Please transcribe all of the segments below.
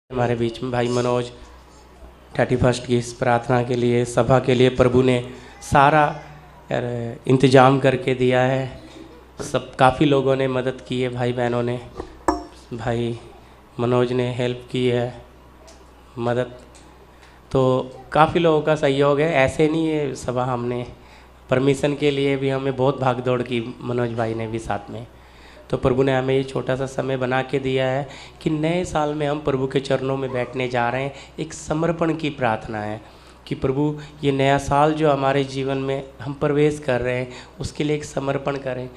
हमारे बीच में भाई मनोज 31 की इस प्रार्थना के लिए, सभा के लिए प्रभु ने सारा इंतज़ाम करके दिया है। सब काफ़ी लोगों ने मदद की है, भाई बहनों ने, भाई मनोज ने हेल्प की है मदद, तो काफ़ी लोगों का सहयोग है। ऐसे नहीं है सभा, हमने परमिशन के लिए भी हमें बहुत भाग दौड़ की, मनोज भाई ने भी साथ में। तो प्रभु ने हमें ये छोटा सा समय बना के दिया है कि नए साल में हम प्रभु के चरणों में बैठने जा रहे हैं। एक समर्पण की प्रार्थना है कि प्रभु ये नया साल जो हमारे जीवन में हम प्रवेश कर रहे हैं उसके लिए एक समर्पण करें।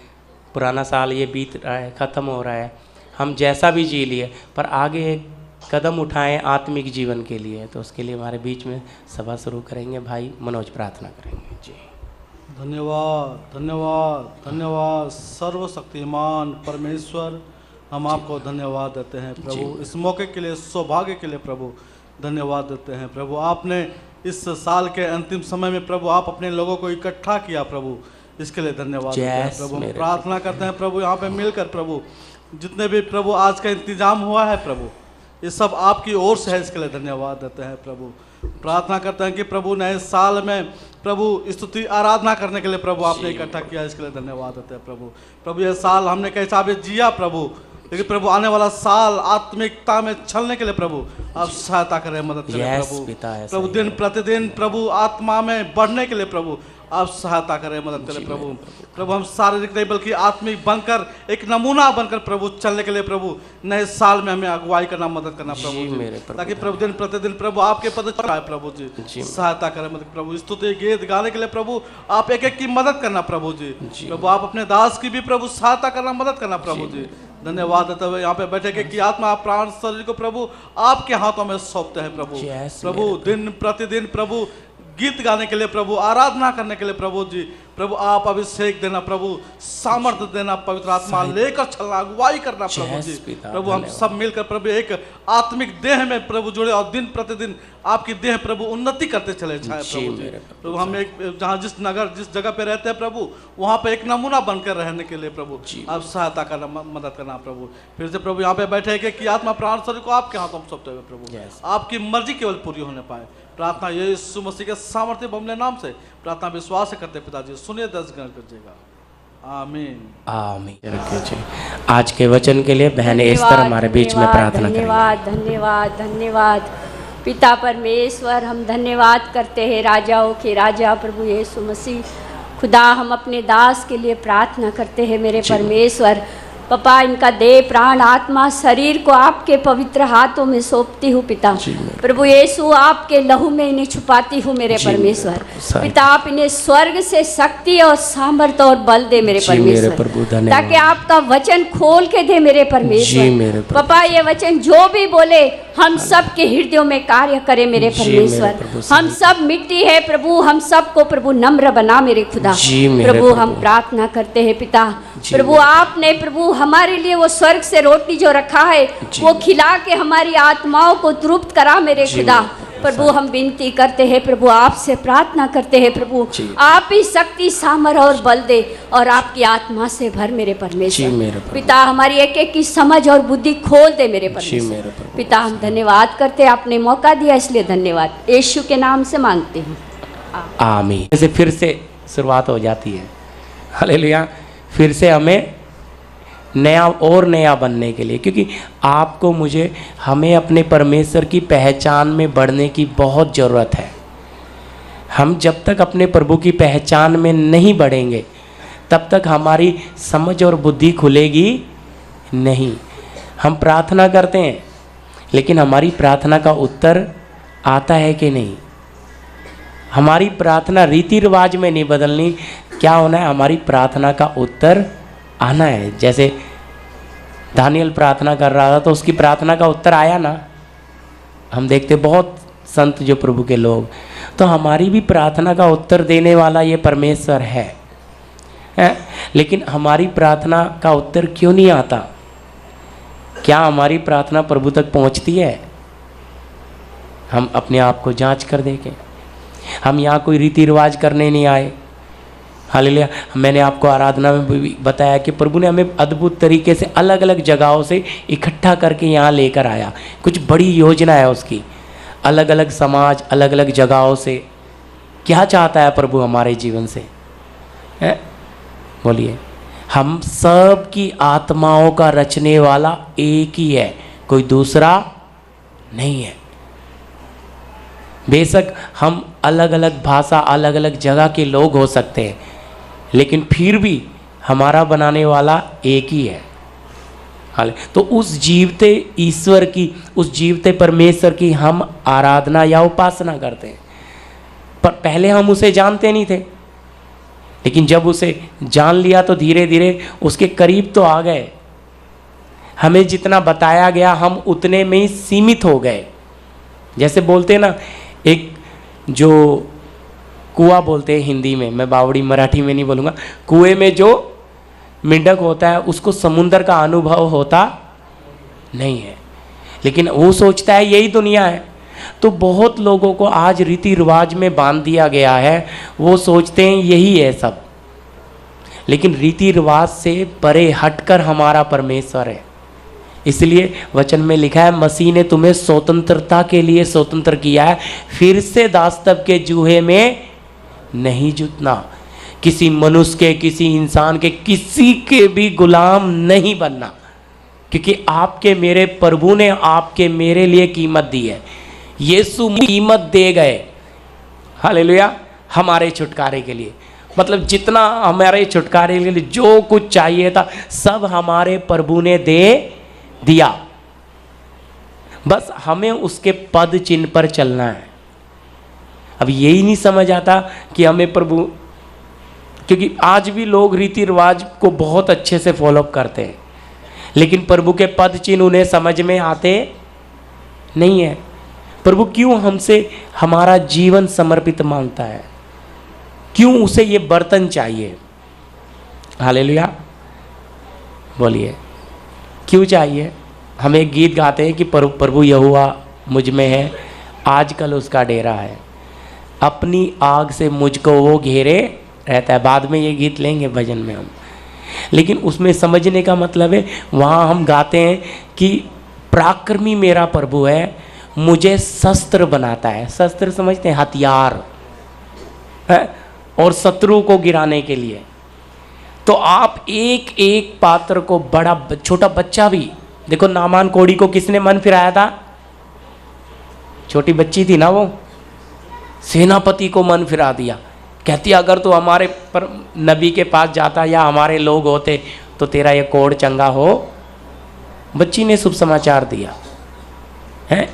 पुराना साल ये बीत रहा है, ख़त्म हो रहा है, हम जैसा भी जी लिए, पर आगे एक कदम उठाएं आत्मिक जीवन के लिए। तो उसके लिए हमारे बीच में सभा शुरू करेंगे, भाई मनोज प्रार्थना करेंगे। जी धन्यवाद धन्यवाद धन्यवाद सर्वशक्तिमान परमेश्वर, हम आपको धन्यवाद देते हैं प्रभु, इस मौके के लिए, सौभाग्य के लिए प्रभु धन्यवाद देते हैं प्रभु। आपने इस साल के अंतिम समय में प्रभु आप अपने लोगों को इकट्ठा किया प्रभु, इसके लिए धन्यवाद देते हैं प्रभु। हम प्रार्थना करते हैं प्रभु यहाँ पे मिलकर प्रभु, जितने भी प्रभु आज का इंतजाम हुआ है प्रभु, ये सब आपकी ओर से है, इसके लिए धन्यवाद देते हैं प्रभु। प्रार्थना करते हैं कि प्रभु नए साल में प्रभु स्तुति आराधना करने के लिए प्रभु आपने इकट्ठा किया, इसके लिए धन्यवाद देते हैं प्रभु। प्रभु ये साल हमने कैसा भी जिया प्रभु, लेकिन प्रभु आने वाला साल आत्मिकता में चलने के लिए प्रभु आप सहायता करें, मदद करें प्रभु। प्रभु दिन प्रतिदिन प्रभु आत्मा में बढ़ने के लिए प्रभु आप सहायता करें, मदद करें प्रभु। प्रभु हम शारीरिक नहीं बल्कि आत्मिक बनकर, एक नमूना बनकर प्रभु चलने के लिए प्रभु नए साल में हमें अगुवाई करना, मदद करना प्रभु, ताकि प्रभु दिन प्रतिदिन प्रभु आपके पद चढ़ाए प्रभु जी, सहायता करें मदद प्रभु। स्तुति गीत गाने के लिए प्रभु आप एक एक की मदद करना प्रभु जी। प्रभु आप अपने दास की भी प्रभु सहायता करना, मदद करना प्रभु जी। धन्यवाद देते हुए यहाँ पे बैठे के कि आत्मा प्राण शरीर को प्रभु आपके हाथों में सौंपते हैं प्रभु। प्रभु दिन प्रतिदिन प्रभु गीत गाने के लिए प्रभु, आराधना करने के लिए प्रभु जी, प्रभु आप अभिषेक देना प्रभु, सामर्थ्य देना, पवित्र आत्मा लेकर चलना, अगुवाई करना प्रभु जी। प्रभु हम सब मिलकर प्रभु एक आत्मिक देह में प्रभु जुड़े और दिन प्रतिदिन आपकी देह प्रभु उन्नति करते चले जाए प्रभु जी। प्रभु हम एक जहाँ जिस नगर जिस जगह पे रहते हैं प्रभु, वहाँ पे एक नमूना बनकर रहने के लिए प्रभु आप सहायता करना, मदद करना प्रभु। फिर से प्रभु यहाँ पे बैठे कि आत्मा प्राण शरीर को आपके हाथों में सौंपते हुए प्रभु आपकी मर्जी केवल पूरी होने पाए। प्रार्थना यीशु मसीह के सामर्थ्य बमले नाम से प्रार्थना विश्वास से करते पिताजी, सुनिए दर्ज कीजिएगा, आमीन आमीन। आज के वचन के लिए बहन एस्तर हमारे बीच में प्रार्थना करेंगे। धन्यवाद धन्यवाद धन्यवाद पिता परमेश्वर, हम धन्यवाद करते हैं राजाओं के राजा प्रभु यीशु मसीह खुदा। हम अपने दास के लिए प्रार्थना करते हैं मेरे परमेश्वर। पापा इनका देह प्राण आत्मा शरीर को आपके पवित्र हाथों में सौंपती हूँ पिता। प्रभु यीशु आपके लहू में इन्हें छुपाती हूँ मेरे परमेश्वर। पिता आप इन्हें स्वर्ग से शक्ति और सामर्थ्य और बल दे मेरे परमेश्वर, ताकि आपका वचन खोल के दे मेरे परमेश्वर। पापा ये वचन जो भी बोले हम सब के हृदयों में कार्य करे मेरे परमेश्वर। हम सब मिट्टी है प्रभु, हम सबको प्रभु नम्र बना मेरे खुदा। प्रभु हम प्रार्थना करते हैं पिता, प्रभु आपने प्रभु हमारे लिए वो स्वर्ग से रोटी जो रखा है वो खिला के हमारी आत्माओं को तृप्त करा मेरे खुदा। प्रभु हम विनती करते हैं प्रभु, आपसे प्रार्थना करते हैं प्रभु आप ही शक्ति सामर्थ और बल दे और आपकी आत्मा से भर मेरे परमेश्वर। पिता हमारी एक एक की समझ और बुद्धि खोल दे मेरे परमेश्वर। पिता हम धन्यवाद करते हैं, आपने मौका दिया इसलिए धन्यवाद, यीशु के नाम से मांगते हैं, आमीन। ऐसे फिर से शुरुआत हो जाती है, हालेलुया। फिर से हमें नया और नया बनने के लिए, क्योंकि आपको मुझे हमें अपने परमेश्वर की पहचान में बढ़ने की बहुत ज़रूरत है। हम जब तक अपने प्रभु की पहचान में नहीं बढ़ेंगे तब तक हमारी समझ और बुद्धि खुलेगी नहीं। हम प्रार्थना करते हैं लेकिन हमारी प्रार्थना का उत्तर आता है कि नहीं। हमारी प्रार्थना रीति रिवाज में नहीं बदलनी, क्या होना है, हमारी प्रार्थना का उत्तर आना है। जैसे दानियल प्रार्थना कर रहा था तो उसकी प्रार्थना का उत्तर आया ना। हम देखते बहुत संत जो प्रभु के लोग, तो हमारी भी प्रार्थना का उत्तर देने वाला ये परमेश्वर है। लेकिन हमारी प्रार्थना का उत्तर क्यों नहीं आता? क्या हमारी प्रार्थना प्रभु तक पहुंचती है? हम अपने आप को जांच कर देखें। हम यहाँ कोई रीति रिवाज करने नहीं आए, हालेलुया। मैंने आपको आराधना में भी बताया कि प्रभु ने हमें अद्भुत तरीके से अलग अलग जगहों से इकट्ठा करके यहाँ लेकर आया। कुछ बड़ी योजना है उसकी, अलग अलग समाज, अलग अलग जगहों से। क्या चाहता है प्रभु हमारे जीवन से? है बोलिए। हम सब की आत्माओं का रचने वाला एक ही है, कोई दूसरा नहीं है। बेशक हम अलग अलग भाषा, अलग अलग जगह के लोग हो सकते हैं, लेकिन फिर भी हमारा बनाने वाला एक ही है। तो उस जीवते ईश्वर की, उस जीवते परमेश्वर की हम आराधना या उपासना करते हैं। पर पहले हम उसे जानते नहीं थे, लेकिन जब उसे जान लिया तो धीरे धीरे उसके करीब तो आ गए। हमें जितना बताया गया हम उतने में ही सीमित हो गए। जैसे बोलते हैं ना, एक जो कुआं बोलते हैं हिंदी में, मैं बावड़ी मराठी में नहीं बोलूँगा, कुएं में जो मेंढक होता है उसको समुंदर का अनुभव होता नहीं है, लेकिन वो सोचता है यही दुनिया है। तो बहुत लोगों को आज रीति रिवाज में बांध दिया गया है, वो सोचते हैं यही है सब, लेकिन रीति रिवाज से परे हटकर हमारा परमेश्वर है। इसलिए वचन में लिखा है, मसीह ने तुम्हें स्वतंत्रता के लिए स्वतंत्र किया है, फिर से दासत्व के जूहे में नहीं जुटना। किसी मनुष्य के, किसी इंसान के, किसी के भी गुलाम नहीं बनना, क्योंकि आपके मेरे प्रभु ने आपके मेरे लिए कीमत दी है। यीशु कीमत दे गए, हालेलुया, हमारे छुटकारे के लिए। मतलब जितना हमारे छुटकारे के लिए जो कुछ चाहिए था सब हमारे प्रभु ने दे दिया, बस हमें उसके पद चिन्ह पर चलना है। अब यही नहीं समझ आता कि हमें प्रभु, क्योंकि आज भी लोग रीति रिवाज को बहुत अच्छे से फॉलो करते हैं, लेकिन प्रभु के पद चिन्ह उन्हें समझ में आते नहीं है। प्रभु क्यों हमसे हमारा जीवन समर्पित मांगता है? क्यों उसे ये बर्तन चाहिए? हालेलुया, बोलिए, क्यों चाहिए? हम एक गीत गाते हैं कि प्रभु यहोवा मुझ में है, आजकल उसका डेरा है, अपनी आग से मुझको वो घेरे रहता है। बाद में ये गीत लेंगे भजन में हम, लेकिन उसमें समझने का मतलब है, वहाँ हम गाते हैं कि पराक्रमी मेरा प्रभु है, मुझे शस्त्र बनाता है। शस्त्र समझते हैं? हथियार है, और शत्रु को गिराने के लिए। तो आप एक एक पात्र को, बड़ा छोटा बच्चा भी, देखो नामान कोड़ी को किसने मन फिराया था? छोटी बच्ची थी ना वो, सेनापति को मन फिरा दिया। कहती अगर तो हमारे पर नबी के पास जाता या हमारे लोग होते तो तेरा ये कोड़ चंगा हो। बच्ची ने शुभ समाचार दिया है।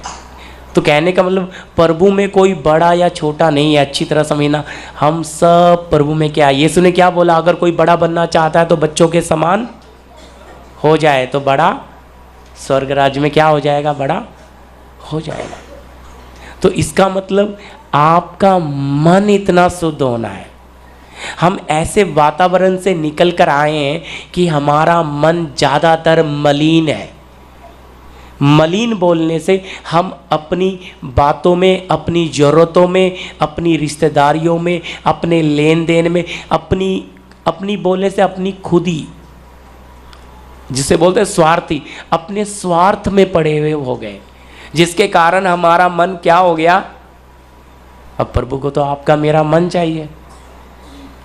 तो कहने का मतलब प्रभु में कोई बड़ा या छोटा नहीं है, अच्छी तरह समझना। हम सब प्रभु में क्या, यीशु ने क्या बोला? अगर कोई बड़ा बनना चाहता है तो बच्चों के समान हो जाए तो बड़ा स्वर्ग राज्य में क्या हो जाएगा? बड़ा हो जाएगा। तो इसका मतलब आपका मन इतना शुद्ध होना है। हम ऐसे वातावरण से निकल कर आए हैं कि हमारा मन ज़्यादातर मलिन है। मलिन बोलने से हम अपनी बातों में, अपनी ज़रूरतों में, अपनी रिश्तेदारियों में, अपने लेन देन में, अपनी बोलने से अपनी खुदी, जिसे बोलते हैं स्वार्थी, अपने स्वार्थ में पड़े हुए हो गए, जिसके कारण हमारा मन क्या हो गया? अब प्रभु को तो आपका मेरा मन चाहिए।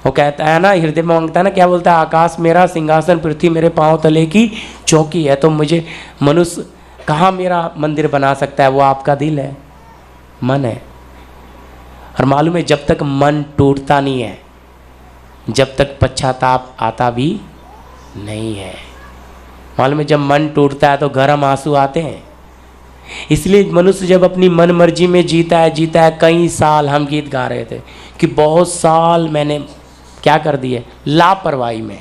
वो कहता है ना, हृदय में मांगता है ना, क्या बोलता है? आकाश मेरा सिंहासन, पृथ्वी मेरे पांव तले की चौकी है। तो मुझे मनुष्य कहाँ मेरा मंदिर बना सकता है? वो आपका दिल है, मन है। और मालूम है, जब तक मन टूटता नहीं है, जब तक पश्चाताप आता भी नहीं है। मालूम है, जब मन टूटता है तो गर्म आंसू आते हैं। इसलिए मनुष्य जब अपनी मन मर्जी में जीता है। कई साल हम गीत गा रहे थे कि बहुत साल मैंने क्या कर दिए? लापरवाही में,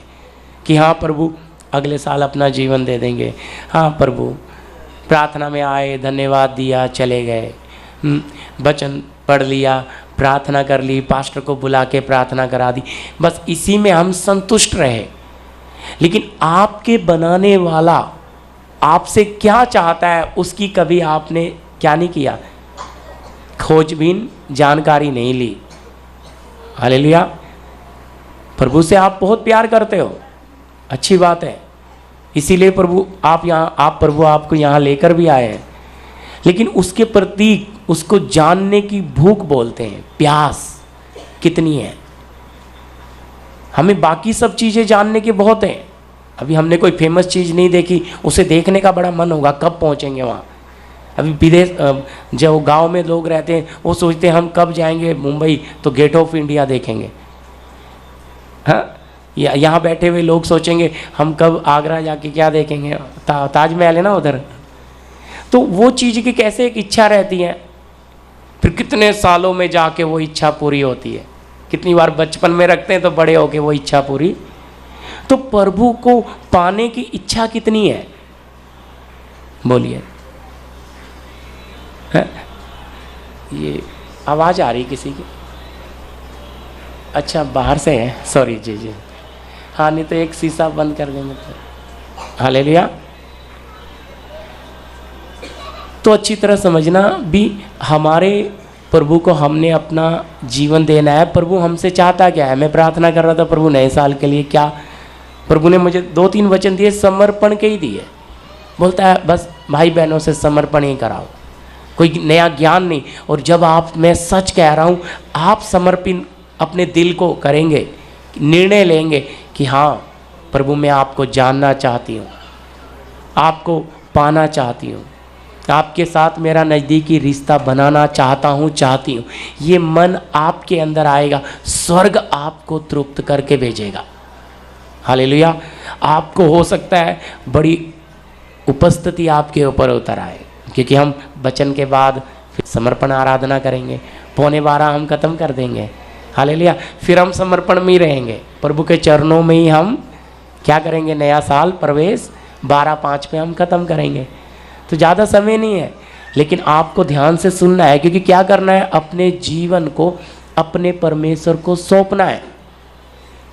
कि हाँ प्रभु अगले साल अपना जीवन दे देंगे। हाँ प्रभु, प्रार्थना में आए, धन्यवाद दिया, चले गए। वचन पढ़ लिया, प्रार्थना कर ली, पास्टर को बुला के प्रार्थना करा दी, बस इसी में हम संतुष्ट रहे। लेकिन आपके बनाने वाला आपसे क्या चाहता है उसकी कभी आपने क्या नहीं किया? खोजबीन, जानकारी नहीं ली। हालेलुया। प्रभु से आप बहुत प्यार करते हो, अच्छी बात है, इसीलिए प्रभु आपको यहाँ लेकर भी आए हैं। लेकिन उसके प्रति उसको जानने की भूख बोलते हैं, प्यास कितनी है। हमें बाकी सब चीज़ें जानने की बहुत हैं, अभी हमने कोई फेमस चीज़ नहीं देखी, उसे देखने का बड़ा मन होगा, कब पहुँचेंगे वहाँ। अभी विदेश जो गांव में लोग रहते हैं वो सोचते हैं हम कब जाएंगे मुंबई तो गेट ऑफ इंडिया देखेंगे। हाँ, यहाँ बैठे हुए लोग सोचेंगे हम कब आगरा जाके क्या देखेंगे, ताजमहल है ना उधर। तो वो चीज़ की कैसे एक इच्छा रहती है, फिर कितने सालों में जाके वो इच्छा पूरी होती है। कितनी बार बचपन में रखते हैं तो बड़े होके वो इच्छा पूरी। तो प्रभु को पाने की इच्छा कितनी है, बोलिए। ये आवाज़ आ रही किसी की? अच्छा, बाहर से है, सॉरी जी जी। हाँ, नहीं तो एक शीशा बंद कर देंगे तो। हालेलुया। तो अच्छी तरह समझना भी, हमारे प्रभु को हमने अपना जीवन देना है। प्रभु हमसे चाहता क्या है? मैं प्रार्थना कर रहा था प्रभु नए साल के लिए क्या, प्रभु ने मुझे 2-3 वचन दिए, समर्पण के ही दिए। बोलता है बस भाई बहनों से समर्पण ही कराओ, कोई नया ज्ञान नहीं। और जब मैं सच कह रहा हूँ, आप समर्पित अपने दिल को करेंगे, निर्णय लेंगे कि हाँ प्रभु मैं आपको जानना चाहती हूँ, आपको पाना चाहती हूँ, आपके साथ मेरा नज़दीकी रिश्ता बनाना चाहती हूँ, ये मन आपके अंदर आएगा, स्वर्ग आपको तृप्त करके भेजेगा। हालेलुया। आपको हो सकता है बड़ी उपस्थिति आपके ऊपर उतर आए, क्योंकि हम वचन के बाद फिर समर्पण आराधना करेंगे, 11:15 हम ख़त्म कर देंगे। हालेलुया। फिर हम समर्पण में ही रहेंगे, प्रभु के चरणों में ही हम क्या करेंगे, नया साल प्रवेश 12:05 पे हम ख़त्म करेंगे। तो ज़्यादा समय नहीं है, लेकिन आपको ध्यान से सुनना है, क्योंकि क्या करना है, अपने जीवन को अपने परमेश्वर को सौंपना है।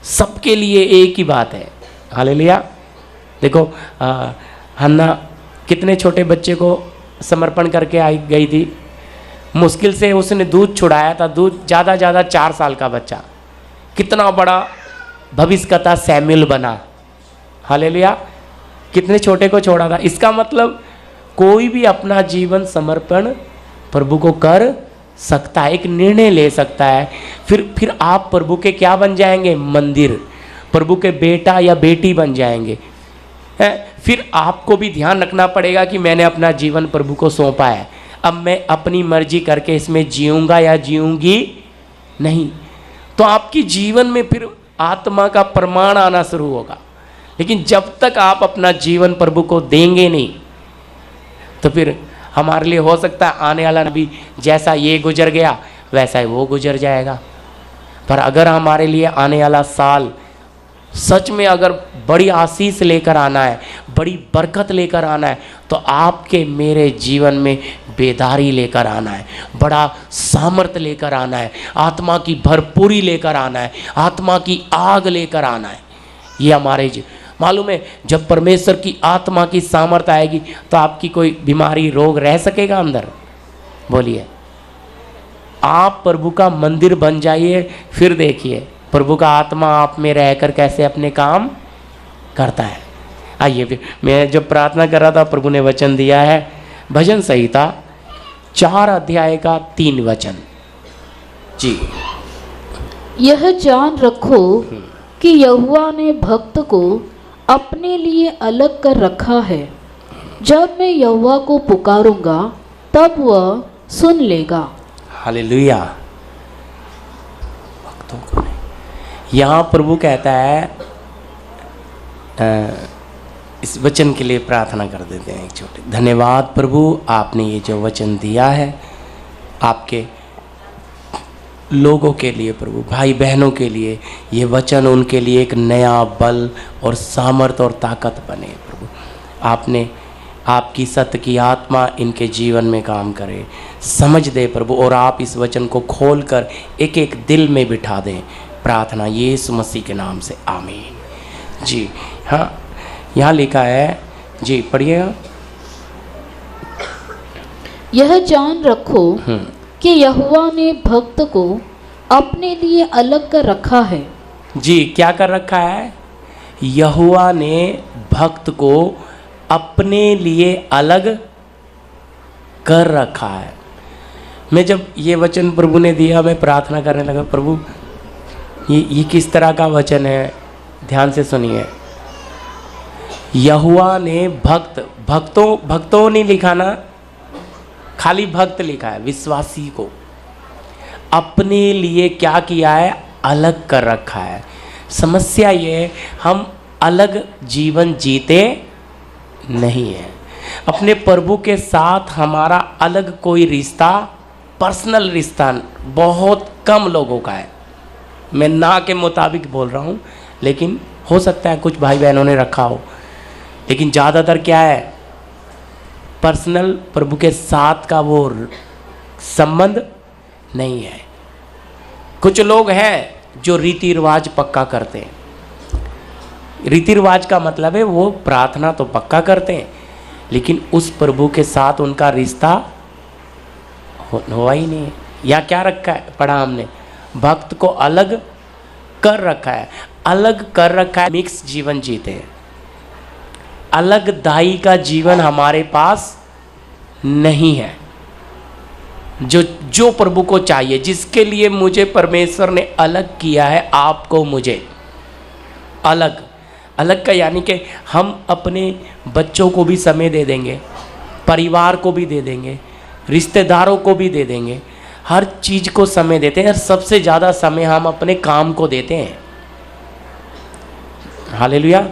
सबके लिए एक ही बात है। हालेलुया। देखो हन्ना कितने छोटे बच्चे को समर्पण करके आई गई थी, मुश्किल से उसने दूध छुड़ाया था, दूध ज़्यादा 4 साल का बच्चा, कितना बड़ा भविष्य का था, सैमुएल बना। हालेलुया। कितने छोटे को छोड़ा था। इसका मतलब कोई भी अपना जीवन समर्पण प्रभु को कर सकता है, एक निर्णय ले सकता है। फिर आप प्रभु के क्या बन जाएंगे, मंदिर, प्रभु के बेटा या बेटी बन जाएंगे। फिर आपको भी ध्यान रखना पड़ेगा कि मैंने अपना जीवन प्रभु को सौंपा है, अब मैं अपनी मर्जी करके इसमें जीऊँगा या जीऊँगी नहीं। तो आपकी जीवन में फिर आत्मा का प्रमाण आना शुरू होगा। लेकिन जब तक आप अपना जीवन प्रभु को देंगे नहीं, तो फिर हमारे लिए हो सकता है आने वाला नबी जैसा ये गुजर गया वैसा ही वो गुजर जाएगा। पर अगर हमारे लिए आने वाला साल सच में अगर बड़ी आशीष लेकर आना है, बड़ी बरकत लेकर आना है, तो आपके मेरे जीवन में बेदारी लेकर आना है, बड़ा सामर्थ्य लेकर आना है, आत्मा की भरपूरी लेकर आना है, आत्मा की आग लेकर आना है। ये हमारे मालूम है, जब परमेश्वर की आत्मा की सामर्थ्य आएगी तो आपकी कोई बीमारी रोग रह सकेगा अंदर? बोलिए। आप प्रभु का मंदिर बन जाइए, फिर देखिए प्रभु का आत्मा आप में रहकर कैसे अपने काम करता है। आइए, फिर मैं जब प्रार्थना कर रहा था, प्रभु ने वचन दिया है भजन संहिता 4 अध्याय का 3 वचन। जी। यह जान रखो कि यहोवा ने भक्त को अपने लिए अलग कर रखा है, जब मैं यहोवा को पुकारूंगा तब वह सुन लेगा। हालेलुया। भक्तों को नहीं, यहाँ प्रभु कहता है, इस वचन के लिए प्रार्थना कर देते हैं एक छोटे। धन्यवाद प्रभु, आपने ये जो वचन दिया है आपके लोगों के लिए, प्रभु भाई बहनों के लिए, ये वचन उनके लिए एक नया बल और सामर्थ और ताकत बने। प्रभु आपने आपकी सत्य की आत्मा इनके जीवन में काम करे, समझ दे प्रभु, और आप इस वचन को खोल कर एक एक दिल में बिठा दें। प्रार्थना यीशु मसीह के नाम से, आमीन। जी हाँ, यहाँ लिखा है, जी पढ़िएगा। यह जान रखो कि यहोवा ने भक्त को अपने लिए अलग कर रखा है, जी क्या कर रखा है? यहोवा ने भक्त को अपने लिए अलग कर रखा है। मैं जब ये वचन प्रभु ने दिया, मैं प्रार्थना करने लगा, प्रभु ये किस तरह का वचन है? ध्यान से सुनिए। यहोवा ने भक्तों नहीं लिखा ना, खाली भक्त लिखा है। विश्वासी को अपने लिए क्या किया है? अलग कर रखा है। समस्या ये, हम अलग जीवन जीते नहीं है। अपने प्रभु के साथ हमारा अलग कोई रिश्ता, पर्सनल रिश्ता बहुत कम लोगों का है। मैं ना के मुताबिक बोल रहा हूँ, लेकिन हो सकता है कुछ भाई बहनों ने रखा हो, लेकिन ज़्यादातर क्या है? पर्सनल प्रभु के साथ का वो संबंध नहीं है। कुछ लोग हैं जो रीति रिवाज पक्का करते हैं। रीति रिवाज का मतलब है वो प्रार्थना तो पक्का करते हैं, लेकिन उस प्रभु के साथ उनका रिश्ता हुआ ही नहीं है। या क्या रखा है? पढ़ा हमने, भक्त को अलग कर रखा है। अलग कर रखा है, मिक्स जीवन जीते हैं। अलग दाई का जीवन हमारे पास नहीं है। जो प्रभु को चाहिए, जिसके लिए मुझे परमेश्वर ने अलग किया है, आपको मुझे अलग का यानी कि हम अपने बच्चों को भी समय दे देंगे, परिवार को भी दे देंगे, रिश्तेदारों को भी दे देंगे, हर चीज़ को समय देते हैं। और सबसे ज़्यादा समय हम अपने काम को देते हैं। हालेलुया।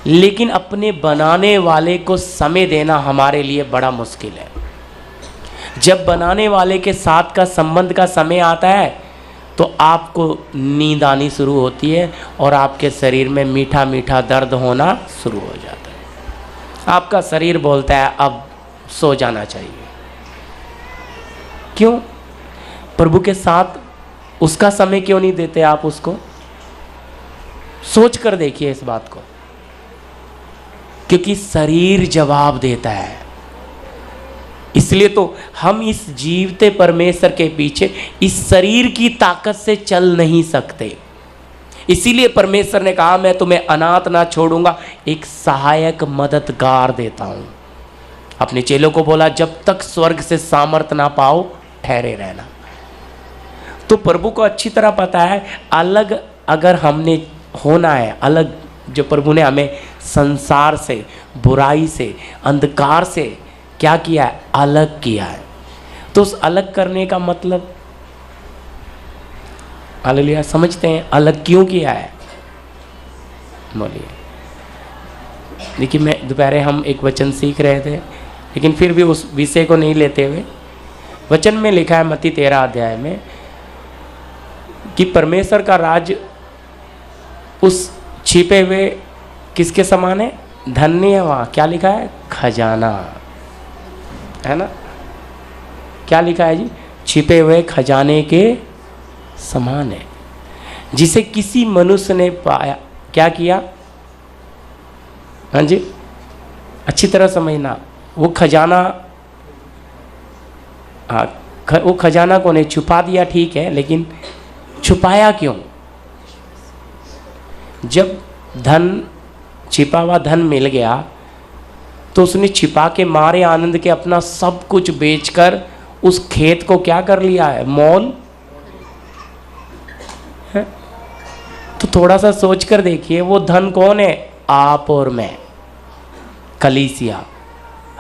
लेकिन अपने बनाने वाले को समय देना हमारे लिए बड़ा मुश्किल है। जब बनाने वाले के साथ का संबंध का समय आता है तो आपको नींद आनी शुरू होती है और आपके शरीर में मीठा मीठा दर्द होना शुरू हो जाता है। आपका शरीर बोलता है अब सो जाना चाहिए। क्यों? प्रभु के साथ उसका समय क्यों नहीं देते आप उसको? सोच कर देखिए इस बात को। क्योंकि शरीर जवाब देता है। इसलिए तो हम इस जीवते परमेश्वर के पीछे इस शरीर की ताकत से चल नहीं सकते। इसीलिए परमेश्वर ने कहा मैं तुम्हें अनाथ ना छोड़ूंगा, एक सहायक मददगार देता हूं। अपने चेलों को बोला जब तक स्वर्ग से सामर्थ ना पाओ ठहरे रहना। तो प्रभु को अच्छी तरह पता है अलग अगर हमने होना है, अलग जो प्रभु ने हमें संसार से, बुराई से, अंधकार से क्या किया है? अलग किया है। तो उस अलग करने का मतलब हालेलुया समझते हैं अलग क्यों किया है? बोलिए। देखिए मैं दोपहर हम एक वचन सीख रहे थे, लेकिन फिर भी उस विषय को नहीं लेते हुए, वचन में लिखा है मत्ती 13 अध्याय में कि परमेश्वर का राज्य उस छिपे हुए किसके समान है? धन्य है। वहाँ क्या लिखा है? खजाना है ना। क्या लिखा है जी? छिपे हुए खजाने के समान है, जिसे किसी मनुष्य ने पाया। क्या किया? हाँ जी, अच्छी तरह समझना। वो खजाना, हाँ वो खजाना को ने छुपा दिया, ठीक है, लेकिन छुपाया क्यों? जब धन, छिपा हुआ धन मिल गया तो उसने छिपा के मारे आनंद के अपना सब कुछ बेचकर उस खेत को क्या कर लिया है? मोल है? तो थोड़ा सा सोच कर देखिए, वो धन कौन है? आप और मैं, कलीसिया,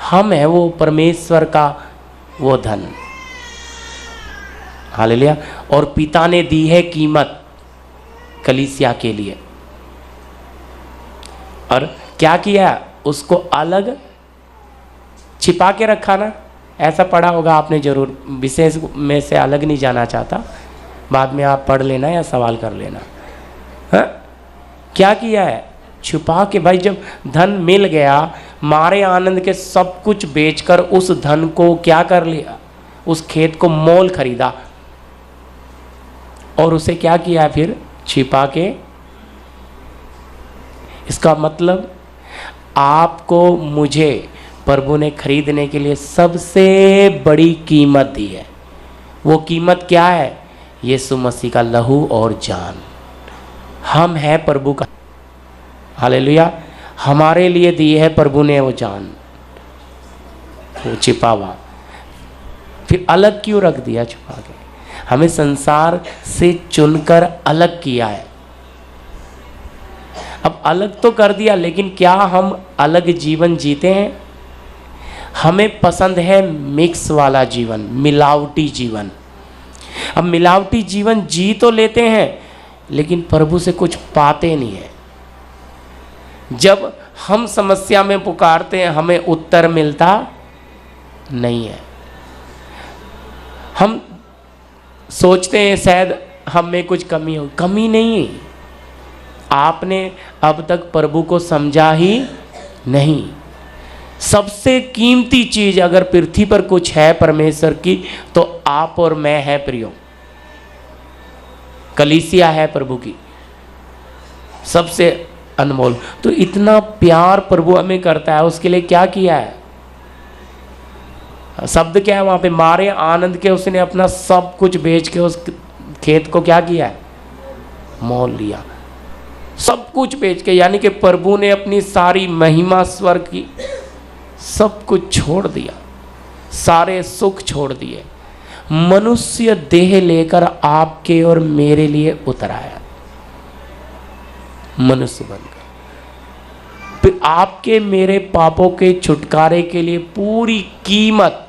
हम है वो परमेश्वर का वो धन। हालेलुया। और पिता ने दी है कीमत कलीसिया के लिए। और क्या किया? उसको अलग छिपा के रखा ना। ऐसा पढ़ा होगा आपने जरूर, विशेष में से अलग नहीं जाना चाहता, बाद में आप पढ़ लेना या सवाल कर लेना। हाँ क्या किया है? छुपा के। भाई जब धन मिल गया, मारे आनंद के सब कुछ बेचकर उस धन को क्या कर लिया? उस खेत को मोल खरीदा और उसे क्या किया? फिर छिपा के। इसका मतलब आपको मुझे प्रभु ने खरीदने के लिए सबसे बड़ी कीमत दी है। वो कीमत क्या है? यीशु मसीह का लहू और जान। हम हैं प्रभु का। हालेलुया। हमारे लिए दी है प्रभु ने वो जान, वो छिपा हुआ। फिर अलग क्यों रख दिया छुपा के? हमें संसार से चुनकर अलग किया है। अब अलग तो कर दिया, लेकिन क्या हम अलग जीवन जीते हैं? हमें पसंद है मिक्स वाला जीवन, मिलावटी जीवन। अब मिलावटी जीवन जी तो लेते हैं, लेकिन प्रभु से कुछ पाते नहीं है। जब हम समस्या में पुकारते हैं, हमें उत्तर मिलता नहीं है। हम सोचते हैं शायद हम में कुछ कमी हो। कमी नहीं, आपने अब तक प्रभु को समझा ही नहीं। सबसे कीमती चीज अगर पृथ्वी पर कुछ है परमेश्वर की, तो आप और मैं है प्रियो। कलीसिया है प्रभु की सबसे अनमोल। तो इतना प्यार प्रभु हमें करता है, उसके लिए क्या किया है? शब्द क्या है वहां पे? मारे आनंद के उसने अपना सब कुछ बेच के उस खेत को क्या किया है? मोल लिया। सब कुछ बेच के, यानी कि प्रभु ने अपनी सारी महिमा स्वर्ग की सब कुछ छोड़ दिया, सारे सुख छोड़ दिए, मनुष्य देह लेकर आपके और मेरे लिए उतर आया, मनुष्य बनकर। फिर आपके मेरे पापों के छुटकारे के लिए पूरी कीमत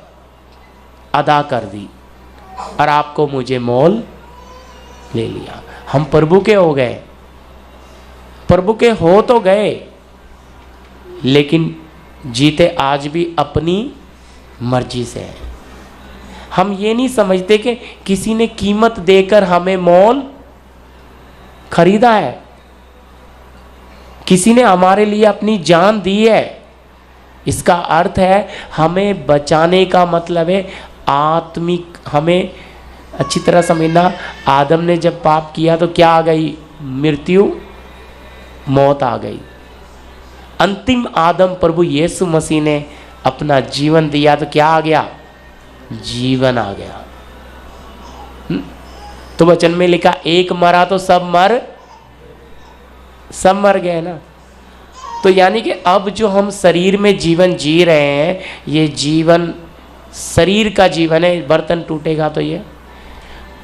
अदा कर दी और आपको मुझे मोल ले लिया। हम प्रभु के हो गए। प्रभु के हो तो गए, लेकिन जीते आज भी अपनी मर्जी से हैं। हम ये नहीं समझते कि किसी ने कीमत देकर हमें मोल खरीदा है, किसी ने हमारे लिए अपनी जान दी है। इसका अर्थ है हमें बचाने का मतलब है आत्मिक। हमें अच्छी तरह समझना, आदम ने जब पाप किया तो क्या आ गई? मृत्यु, मौत आ गई। अंतिम आदम प्रभु यीशु मसीह ने अपना जीवन दिया तो क्या आ गया? जीवन आ गया। तो वचन में लिखा, एक मरा तो सब मर गए ना। तो यानी कि अब जो हम शरीर में जीवन जी रहे हैं, ये जीवन शरीर का जीवन है। बर्तन टूटेगा तो ये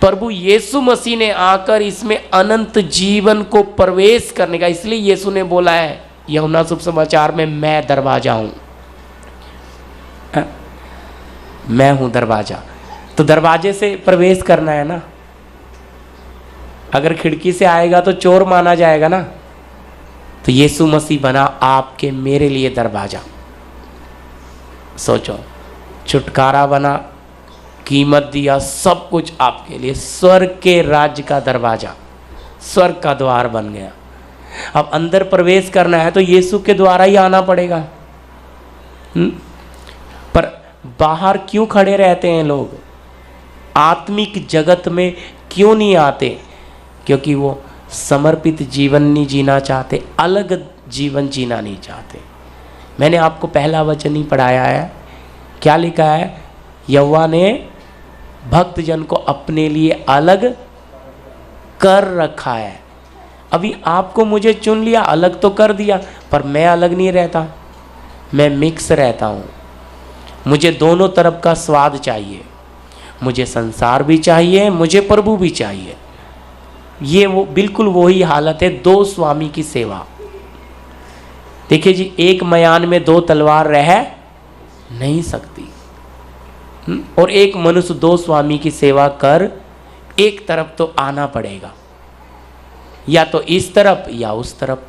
प्रभु यीशु मसीह ने आकर इसमें अनंत जीवन को प्रवेश करने का, इसलिए यीशु ने बोला है यूहन्ना सुसमाचार में, मैं दरवाजा हूं, मैं हूं दरवाजा। तो दरवाजे से प्रवेश करना है ना। अगर खिड़की से आएगा तो चोर माना जाएगा ना। तो यीशु मसीह बना आपके मेरे लिए दरवाजा। सोचो, छुटकारा बना, कीमत दिया, सब कुछ आपके लिए। स्वर्ग के राज्य का दरवाजा, स्वर्ग का द्वार बन गया। अब अंदर प्रवेश करना है तो यीशु के द्वारा ही आना पड़ेगा। पर बाहर क्यों खड़े रहते हैं लोग? आत्मिक जगत में क्यों नहीं आते? क्योंकि वो समर्पित जीवन नहीं जीना चाहते, अलग जीवन जीना नहीं चाहते। मैंने आपको पहला वचन ही पढ़ाया है, क्या लिखा है? यहोवा ने भक्तजन को अपने लिए अलग कर रखा है। अभी आपको मुझे चुन लिया, अलग तो कर दिया, पर मैं अलग नहीं रहता, मैं मिक्स रहता हूँ। मुझे दोनों तरफ का स्वाद चाहिए, मुझे संसार भी चाहिए, मुझे प्रभु भी चाहिए। ये वो बिल्कुल वही हालत है दो स्वामी की सेवा। देखिए जी, एक मयान में दो तलवार रह नहीं सकती, और एक मनुष्य दो स्वामी की सेवा कर एक तरफ तो आना पड़ेगा, या तो इस तरफ या उस तरफ।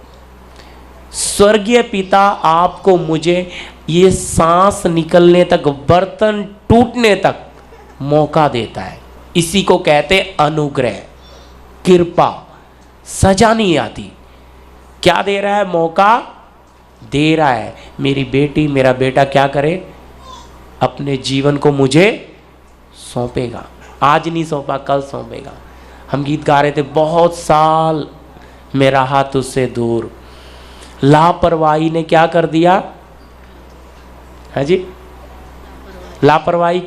स्वर्गीय पिता आपको मुझे ये सांस निकलने तक, बर्तन टूटने तक मौका देता है। इसी को कहते अनुग्रह, कृपा। सजा नहीं आती। क्या दे रहा है? मौका दे रहा है। मेरी बेटी, मेरा बेटा क्या करे? अपने जीवन को मुझे सौंपेगा। आज नहीं सौंपा, कल सौंपेगा। हम गीत गा रहे थे, बहुत साल मेरा हाथ उससे दूर। लापरवाही ने क्या कर दिया? है जी, लापरवाही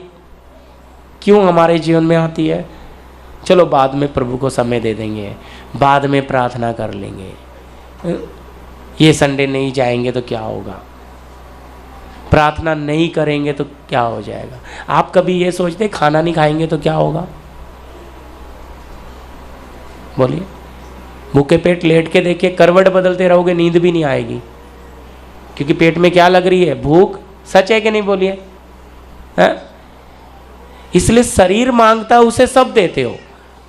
क्यों हमारे जीवन में आती है? चलो बाद में प्रभु को समय दे देंगे, बाद में प्रार्थना कर लेंगे, ये संडे नहीं जाएंगे तो क्या होगा, प्रार्थना नहीं करेंगे तो क्या हो जाएगा। आप कभी ये सोचते खाना नहीं खाएंगे तो क्या होगा? बोलिए। भूखे पेट लेट के देखिए, करवट बदलते रहोगे, नींद भी नहीं आएगी, क्योंकि पेट में क्या लग रही है? भूख। सच है कि नहीं? बोलिए। इसलिए शरीर मांगता है उसे सब देते हो,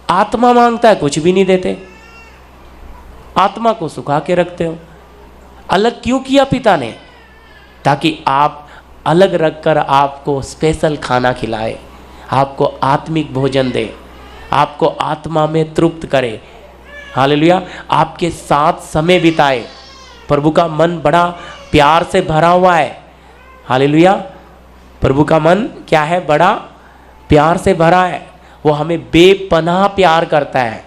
आत्मा मांगता है कुछ भी नहीं देते, आत्मा को सुखा के रखते हो। अलग क्यों किया पिता ने? ताकि आप अलग रखकर आपको स्पेशल खाना खिलाए, आपको आत्मिक भोजन दे, आपको आत्मा में तृप्त करे। हालेलुया। आपके साथ समय बिताए। प्रभु का मन बड़ा प्यार से भरा हुआ है। हालेलुया। प्रभु का मन क्या है? बड़ा प्यार से भरा है। वो हमें बेपनाह प्यार करता है,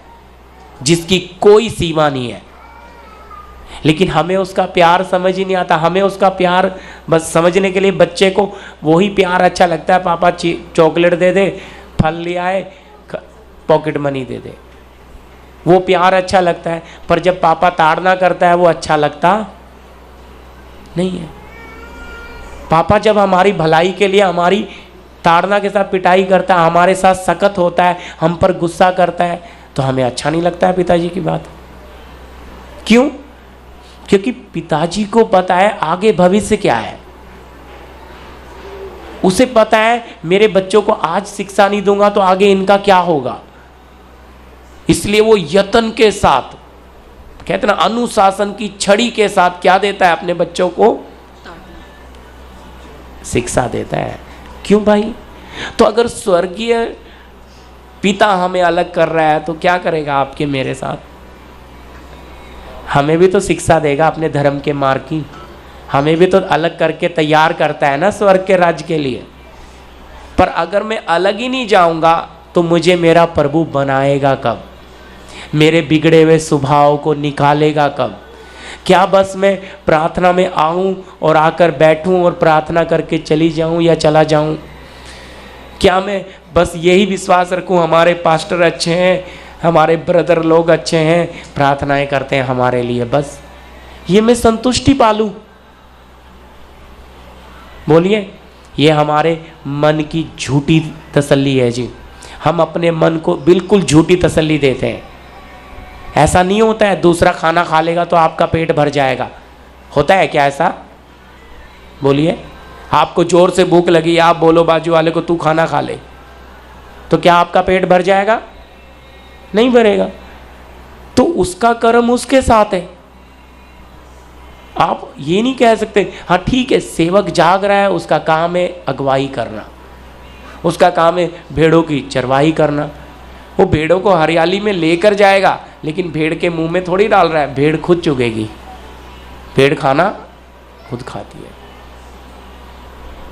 जिसकी कोई सीमा नहीं है। लेकिन हमें उसका प्यार समझ ही नहीं आता। हमें उसका प्यार बस समझने के लिए बच्चे को वही प्यार अच्छा लगता है, पापा चॉकलेट दे दे, फल ले आए, पॉकेट मनी दे दे, वो प्यार अच्छा लगता है। पर जब पापा ताड़ना करता है वो अच्छा लगता नहीं है। पापा जब हमारी भलाई के लिए हमारी ताड़ना के साथ पिटाई करता है, हमारे साथ सख्त होता है, हम पर गुस्सा करता है, तो हमें अच्छा नहीं लगता है पिताजी की बात। क्यों? क्योंकि पिताजी को पता है आगे भविष्य क्या है। उसे पता है मेरे बच्चों को आज शिक्षा नहीं दूंगा तो आगे इनका क्या होगा। इसलिए वो यत्न के साथ, कहते ना, अनुशासन की छड़ी के साथ क्या देता है? अपने बच्चों को शिक्षा देता है। क्यों भाई? तो अगर स्वर्गीय पिता हमें अलग कर रहा है तो क्या करेगा आपके मेरे साथ? हमें भी तो शिक्षा देगा अपने धर्म के मार्ग की। हमें भी तो अलग करके तैयार करता है ना स्वर्ग के राज्य के लिए। पर अगर मैं अलग ही नहीं जाऊंगा तो मुझे मेरा प्रभु बनाएगा कब? मेरे बिगड़े हुए स्वभाव को निकालेगा कब? क्या बस मैं प्रार्थना में आऊं और आकर बैठूं और प्रार्थना करके चली जाऊं या चला जाऊं? क्या मैं बस यही विश्वास रखूं हमारे पास्टर अच्छे हैं, हमारे ब्रदर लोग अच्छे हैं, प्रार्थनाएं करते हैं हमारे लिए, बस ये मैं संतुष्टि पालूं? बोलिए। ये हमारे मन की झूठी तसल्ली है जी। हम अपने मन को बिल्कुल झूठी तसल्ली देते हैं। ऐसा नहीं होता है दूसरा खाना खा लेगा तो आपका पेट भर जाएगा। होता है क्या ऐसा? बोलिए। आपको जोर से भूख लगी, आप बोलो बाजू वाले को तू खाना खा ले, तो क्या आपका पेट भर जाएगा? नहीं भरेगा। तो उसका कर्म उसके साथ है। आप ये नहीं कह सकते हाँ ठीक है सेवक जाग रहा है, उसका काम है अगुवाई करना, उसका काम है भेड़ों की चरवाही करना। वो भेड़ों को हरियाली में लेकर जाएगा, लेकिन भेड़ के मुंह में थोड़ी डाल रहा है, भेड़ खुद चुगेगी। भेड़ खाना खुद खाती है।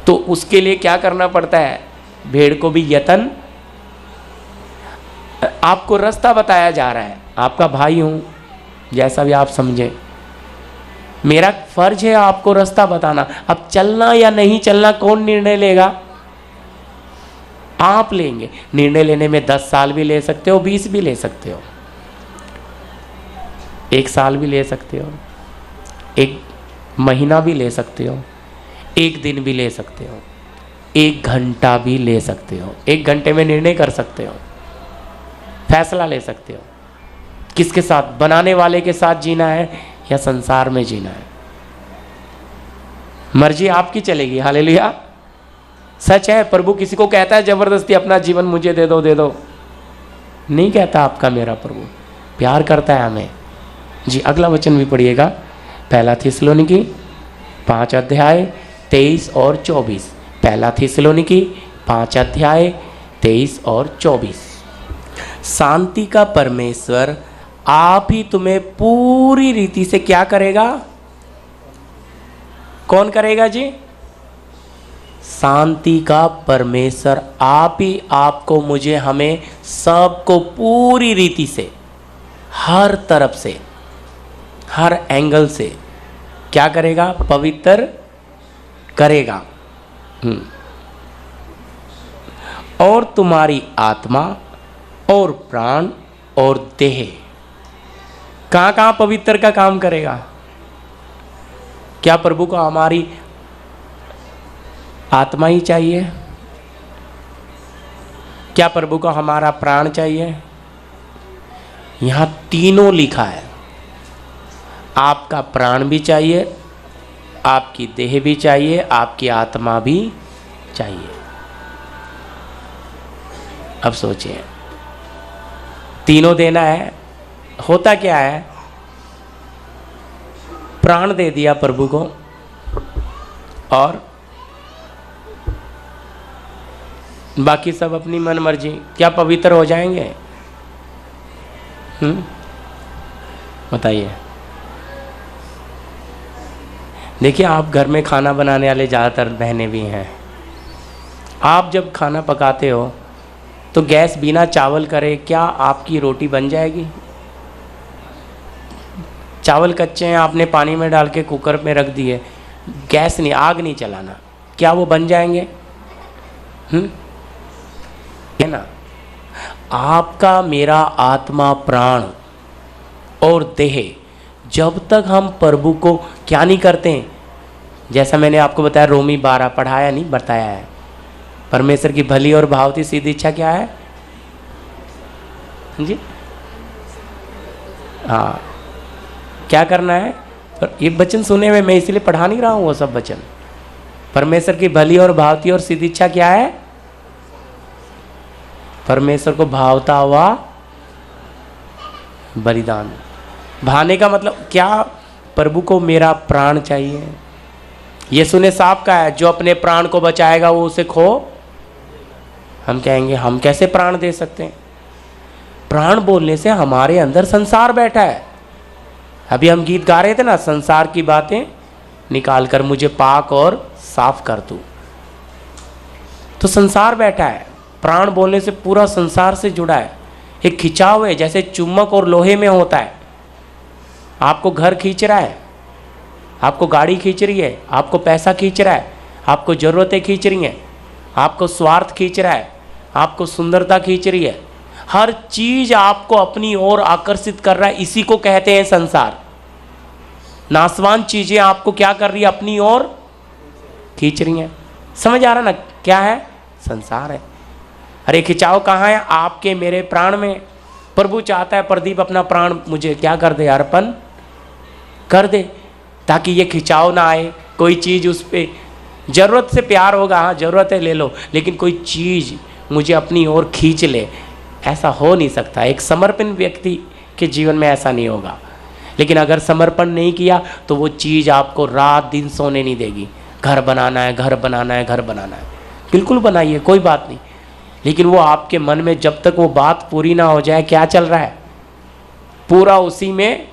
तो उसके लिए क्या करना पड़ता है? भेड़ को भी यत्न। आपको रास्ता बताया जा रहा है, आपका भाई हूं, जैसा भी आप समझे, मेरा फर्ज है आपको रास्ता बताना। अब चलना या नहीं चलना कौन निर्णय लेगा? आप लेंगे। निर्णय लेने में 10 साल भी ले सकते हो, 20 भी ले सकते हो, 1 साल भी ले सकते हो, 1 महीना भी ले सकते हो, 1 दिन भी ले सकते हो, 1 घंटा भी ले सकते हो। 1 घंटे में निर्णय कर सकते हो, फैसला ले सकते हो। किसके साथ? बनाने वाले के साथ जीना है या संसार में जीना है? मर्जी आपकी चलेगी। हालेलुया। सच है, प्रभु किसी को कहता है जबरदस्ती अपना जीवन मुझे दे दो दे दो, नहीं कहता। आपका मेरा प्रभु प्यार करता है हमें जी। अगला वचन भी पढ़िएगा, पहला थिस्सलुनीकी 5 अध्याय 23 और 24। पहला थिस्सलुनीकी 5 अध्याय 23 और 24। शांति का परमेश्वर आप ही तुम्हें पूरी रीति से क्या करेगा? कौन करेगा जी? शांति का परमेश्वर आप ही आपको, मुझे, हमें सबको पूरी रीति से, हर तरफ से, हर एंगल से क्या करेगा? पवित्र करेगा। और तुम्हारी आत्मा और प्राण और देह। कहाँ कहाँ पवित्र का काम करेगा? क्या प्रभु को हमारी आत्मा ही चाहिए? क्या प्रभु को हमारा प्राण चाहिए? यहाँ तीनों लिखा है। आपका प्राण भी चाहिए, आपकी देह भी चाहिए, आपकी आत्मा भी चाहिए। अब सोचिए, तीनों देना है। होता क्या है? प्राण दे दिया प्रभु को और बाकी सब अपनी मन मर्जी। क्या पवित्र हो जाएंगे? बताइए। देखिए, आप घर में खाना बनाने वाले ज़्यादातर बहनें भी हैं। आप जब खाना पकाते हो तो गैस बिना चावल करे क्या आपकी रोटी बन जाएगी? चावल कच्चे हैं, आपने पानी में डाल के कुकर में रख दिए, गैस नहीं, आग नहीं चलाना, क्या वो बन जाएंगे? है ना? आपका, मेरा आत्मा, प्राण और देह, जब तक हम प्रभु को क्या नहीं करते हैं, जैसा मैंने आपको बताया, रोमी 12 पढ़ाया नहीं, बताया है। परमेश्वर की भली और भावती सिद्ध इच्छा क्या है जी? हाँ, क्या करना है? पर ये वचन सुने हुए मैं इसलिए पढ़ा नहीं रहा हूँ वो सब वचन। परमेश्वर की भली और भावती और सिद्ध इच्छा क्या है? परमेश्वर को भावता हुआ बलिदान। भाने का मतलब क्या? प्रभु को मेरा प्राण चाहिए। यीशु ने साफ कहा है, जो अपने प्राण को बचाएगा वो उसे खो। हम कहेंगे हम कैसे प्राण दे सकते हैं? प्राण बोलने से हमारे अंदर संसार बैठा है। अभी हम गीत गा रहे थे ना, संसार की बातें निकाल कर मुझे पाक और साफ कर तू। तो संसार बैठा है। प्राण बोलने से पूरा संसार से जुड़ा है। एक खिंचाव है, जैसे चुम्बक और लोहे में होता है। आपको घर खींच रहा है, आपको गाड़ी खींच रही है, आपको पैसा खींच रहा है, आपको ज़रूरतें खींच रही हैं, आपको स्वार्थ खींच रहा है, आपको सुंदरता खींच रही है। हर चीज़ आपको अपनी ओर आकर्षित कर रहा है। इसी को कहते हैं संसार। नासवान चीज़ें आपको क्या कर रही है? अपनी ओर खींच रही हैं। समझ आ रहा ना क्या है? संसार है। अरे खिंचाव कहाँ है? आपके मेरे प्राण में। प्रभु चाहता है प्रदीप अपना प्राण मुझे क्या कर दे? अर्पण कर दे, ताकि ये खिंचाव ना आए। कोई चीज़ उस पर ज़रूरत से प्यार होगा, हाँ ज़रूरत है ले लो, लेकिन कोई चीज़ मुझे अपनी ओर खींच ले, ऐसा हो नहीं सकता। एक समर्पण व्यक्ति के जीवन में ऐसा नहीं होगा। लेकिन अगर समर्पण नहीं किया तो वो चीज़ आपको रात दिन सोने नहीं देगी। घर बनाना है, घर बनाना है, घर बनाना है। बिल्कुल बनाइए, कोई बात नहीं, लेकिन वो आपके मन में जब तक वो बात पूरी ना हो जाए, क्या चल रहा है? पूरा उसी में।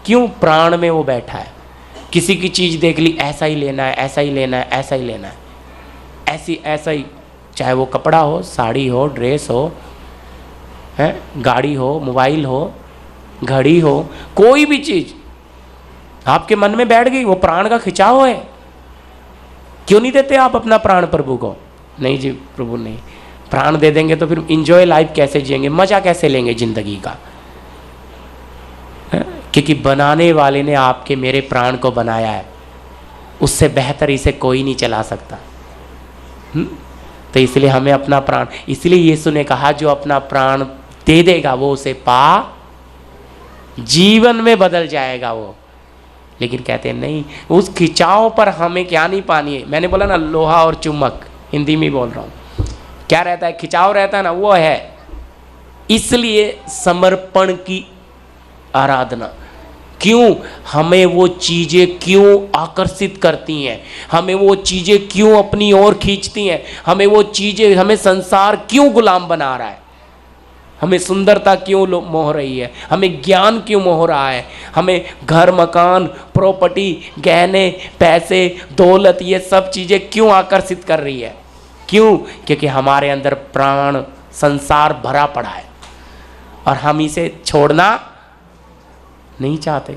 क्यों? प्राण में वो बैठा है। किसी की चीज़ देख ली, ऐसा ही लेना है, ऐसा ही लेना है, ऐसा ही लेना है, ऐसा ही, चाहे वो कपड़ा हो, साड़ी हो, ड्रेस हो, है, गाड़ी हो, मोबाइल हो, घड़ी हो, कोई भी चीज़ आपके मन में बैठ गई, वो प्राण का खिंचाव है। क्यों नहीं देते आप अपना प्राण प्रभु को? नहीं जी प्रभु नहीं। प्राण दे देंगे तो फिर इंजॉय लाइफ कैसे जिएंगे? मजा कैसे लेंगे जिंदगी का? क्योंकि बनाने वाले ने आपके मेरे प्राण को बनाया है, उससे बेहतर इसे कोई नहीं चला सकता। तो इसलिए हमें अपना प्राण, इसलिए यीशु ने कहा जो अपना प्राण दे देगा वो उसे पा, जीवन में बदल जाएगा वो। लेकिन कहते हैं नहीं, उस खिंचाव पर हमें क्या नहीं पानी है। मैंने बोला ना, लोहा और चुम्बक, हिंदी में बोल रहा हूँ, क्या रहता है? खिंचाव रहता है ना, वो है। इसलिए समर्पण की आराधना। क्यों? हमें वो चीज़ें क्यों आकर्षित करती हैं? हमें वो चीज़ें क्यों अपनी ओर खींचती हैं? हमें वो चीज़ें, हमें संसार क्यों गुलाम बना रहा है? हमें सुंदरता क्यों मोह रही है? हमें ज्ञान क्यों मोह रहा है? हमें घर, मकान, प्रॉपर्टी, गहने, पैसे, दौलत, ये सब चीज़ें क्यों आकर्षित कर रही है? क्यों? क्योंकि हमारे अंदर प्राण, संसार भरा पड़ा है और हम इसे छोड़ना नहीं चाहते।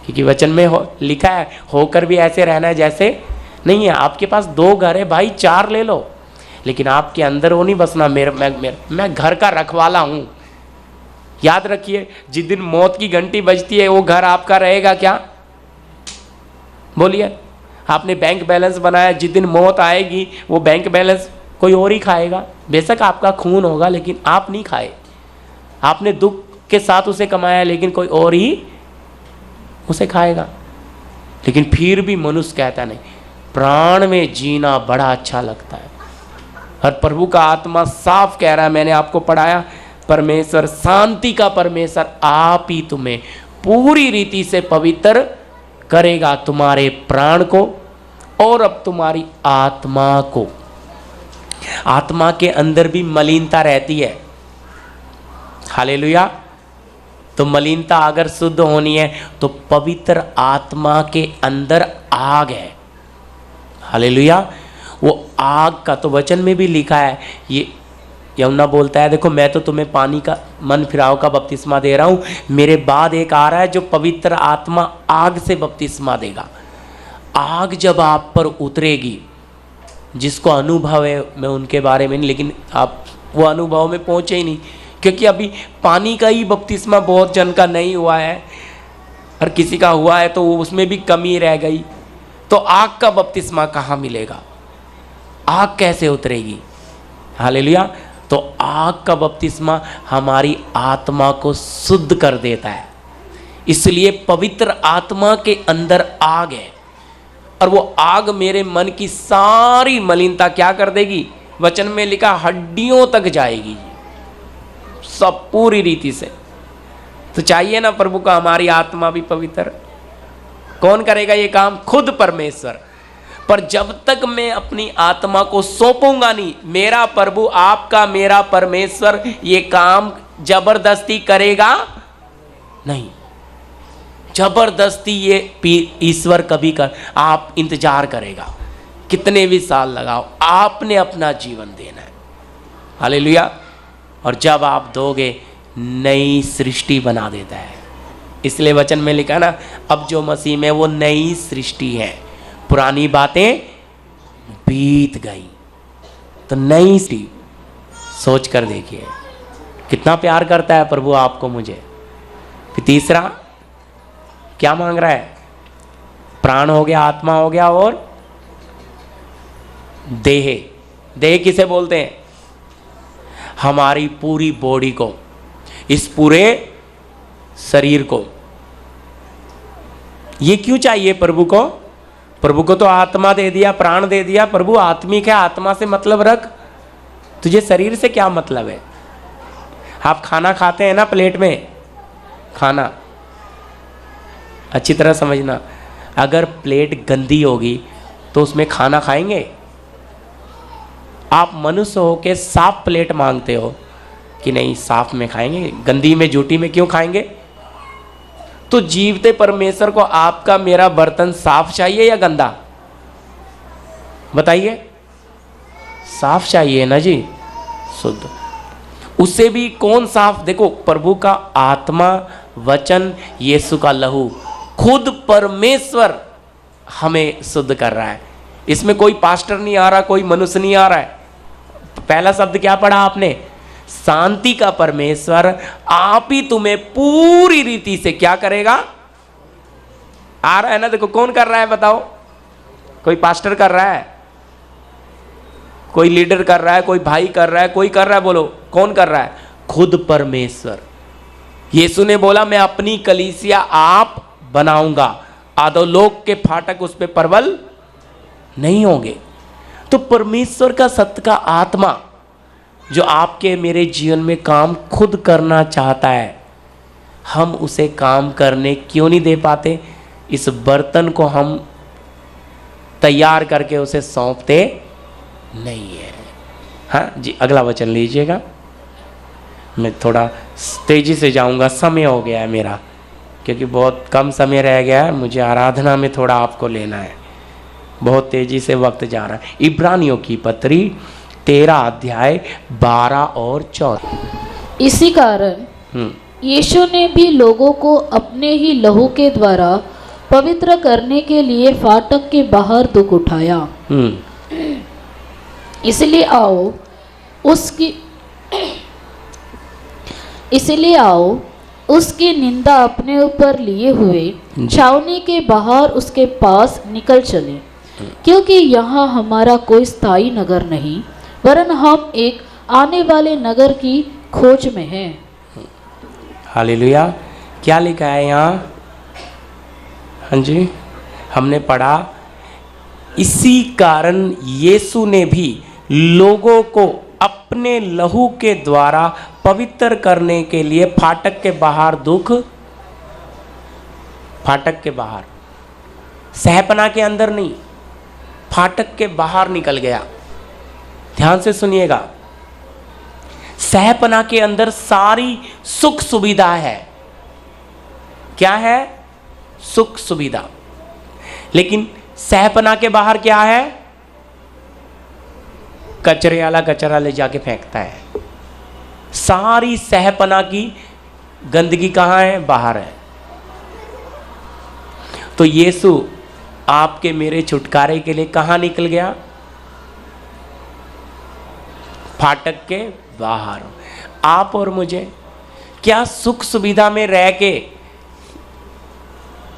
क्योंकि वचन में लिखा है, होकर भी ऐसे रहना है जैसे नहीं है। आपके पास 2 घर है भाई, 4 ले लो, लेकिन आपके अंदर वो नहीं बसना मैं घर का रखवाला हूँ। याद रखिए, जिस दिन मौत की घंटी बजती है वो घर आपका रहेगा क्या? बोलिए। आपने बैंक बैलेंस बनाया, जिस दिन मौत आएगी वो बैंक बैलेंस कोई और ही खाएगा। बेशक आपका खून होगा लेकिन आप नहीं खाए। आपने दुख के साथ उसे कमाया लेकिन कोई और ही उसे खाएगा। लेकिन फिर भी मनुष्य कहता नहीं, प्राण में जीना बड़ा अच्छा लगता है। और प्रभु का आत्मा साफ कह रहा है, मैंने आपको पढ़ाया, परमेश्वर शांति का परमेश्वर आप ही तुम्हें पूरी रीति से पवित्र करेगा, तुम्हारे प्राण को और अब तुम्हारी आत्मा को। आत्मा के अंदर भी मलिनता रहती है। हालेलुया। तो मलिनता अगर शुद्ध होनी है तो पवित्र आत्मा के अंदर आग है। हालेलुया। वो आग का तो वचन में भी लिखा है। ये यूहन्ना बोलता है, देखो मैं तो तुम्हें पानी का मन फिराव का बपतिस्मा दे रहा हूँ, मेरे बाद एक आ रहा है जो पवित्र आत्मा आग से बपतिस्मा देगा। आग जब आप पर उतरेगी, जिसको अनुभव है, मैं उनके बारे में नहीं, लेकिन आप वो अनुभव में पहुँचे ही नहीं, क्योंकि अभी पानी का ही बपतिस्मा बहुत जन का नहीं हुआ है, और किसी का हुआ है तो उसमें भी कमी रह गई। तो आग का बपतिस्मा कहाँ मिलेगा? आग कैसे उतरेगी? हालेलुया। तो आग का बपतिस्मा हमारी आत्मा को शुद्ध कर देता है। इसलिए पवित्र आत्मा के अंदर आग है, और वो आग मेरे मन की सारी मलिनता क्या कर देगी? वचन में लिखा हड्डियों तक जाएगी, सब पूरी रीति से। तो चाहिए ना प्रभु का हमारी आत्मा भी पवित्र। कौन करेगा ये काम? खुद परमेश्वर। पर जब तक मैं अपनी आत्मा को सौंपूंगा नहीं, मेरा प्रभु आपका मेरा परमेश्वर ये काम जबरदस्ती करेगा नहीं। जबरदस्ती ये ईश्वर कभी कर, आप इंतजार करेगा, कितने भी साल लगाओ, आपने अपना जीवन देना है। हालेलुया। और जब आप दोगे, नई सृष्टि बना देता है। इसलिए वचन में लिखा ना, अब जो मसीह में वो नई सृष्टि है, पुरानी बातें बीत गई तो नई सृष्टि। सोच कर देखिए कितना प्यार करता है प्रभु आपको, मुझे। फिर तीसरा क्या मांग रहा है? प्राण हो गया, आत्मा हो गया, और देह। देह किसे बोलते हैं? हमारी पूरी बॉडी को, इस पूरे शरीर को। ये क्यों चाहिए प्रभु को? प्रभु को तो आत्मा दे दिया, प्राण दे दिया। प्रभु आत्मिक है, आत्मा से मतलब रख, तुझे शरीर से क्या मतलब है? आप खाना खाते हैं ना, प्लेट में खाना, अच्छी तरह समझना, अगर प्लेट गंदी होगी तो उसमें खाना खाएंगे? आप मनुष्य हो के साफ प्लेट मांगते हो कि नहीं साफ में खाएंगे, गंदी में जूठी में क्यों खाएंगे? तो जीवते परमेश्वर को आपका मेरा बर्तन साफ चाहिए या गंदा? बताइए। साफ चाहिए ना जी, शुद्ध। उससे भी कौन साफ? देखो, प्रभु का आत्मा, वचन, यीशु का लहू, खुद परमेश्वर हमें शुद्ध कर रहा है। इसमें कोई पास्टर नहीं आ रहा, कोई मनुष्य नहीं आ रहा है। पहला शब्द क्या पढ़ा आपने? शांति का परमेश्वर आप ही तुम्हें पूरी रीति से क्या करेगा? आ रहा है ना? देखो कौन कर रहा है बताओ? कोई पास्टर कर रहा है, कोई लीडर कर रहा है, कोई भाई कर रहा है, कोई कर रहा है? बोलो कौन कर रहा है? खुद परमेश्वर। यीशु ने बोला मैं अपनी कलीसिया आप बनाऊंगा, आधोलोक के फाटक उस पर प्रबल नहीं होंगे। तो परमेश्वर का सत्य का आत्मा जो आपके मेरे जीवन में काम खुद करना चाहता है, हम उसे काम करने क्यों नहीं दे पाते? इस बर्तन को हम तैयार करके उसे सौंपते नहीं है। हाँ जी, अगला वचन लीजिएगा। मैं थोड़ा तेजी से जाऊंगा, समय हो गया है मेरा, क्योंकि बहुत कम समय रह गया है, मुझे आराधना में थोड़ा आपको लेना है। बहुत तेजी से वक्त जा रहा है। इब्रानियों की पत्री 13 अध्याय 12 और 14। इसी कारण यीशु ने भी लोगों को अपने ही लहू के द्वारा पवित्र करने के लिए फाटक के बाहर दुख उठाया। इसलिए आओ उसकी निंदा अपने ऊपर लिए हुए छावनी के बाहर उसके पास निकल चले, क्योंकि यहाँ हमारा कोई स्थायी नगर नहीं, वरन हम एक आने वाले नगर की खोज में हैं। हालेलुया। क्या लिखा है यहाँ? हाँ जी, हमने पढ़ा, इसी कारण यीशु ने भी लोगों को अपने लहू के द्वारा पवित्र करने के लिए फाटक के बाहर फाटक के बाहर, सहपना के अंदर नहीं, फाटक के बाहर निकल गया। ध्यान से सुनिएगा, सहपना के अंदर सारी सुख सुविधा है। क्या है? सुख सुविधा। लेकिन सहपना के बाहर क्या है? कचरे वाला कचरा ले जाके फेंकता है। सारी सहपना की गंदगी कहाँ है? बाहर है। तो यीशु आपके मेरे छुटकारे के लिए कहाँ निकल गया? फाटक के बाहर। आप और मुझे क्या सुख सुविधा में रह के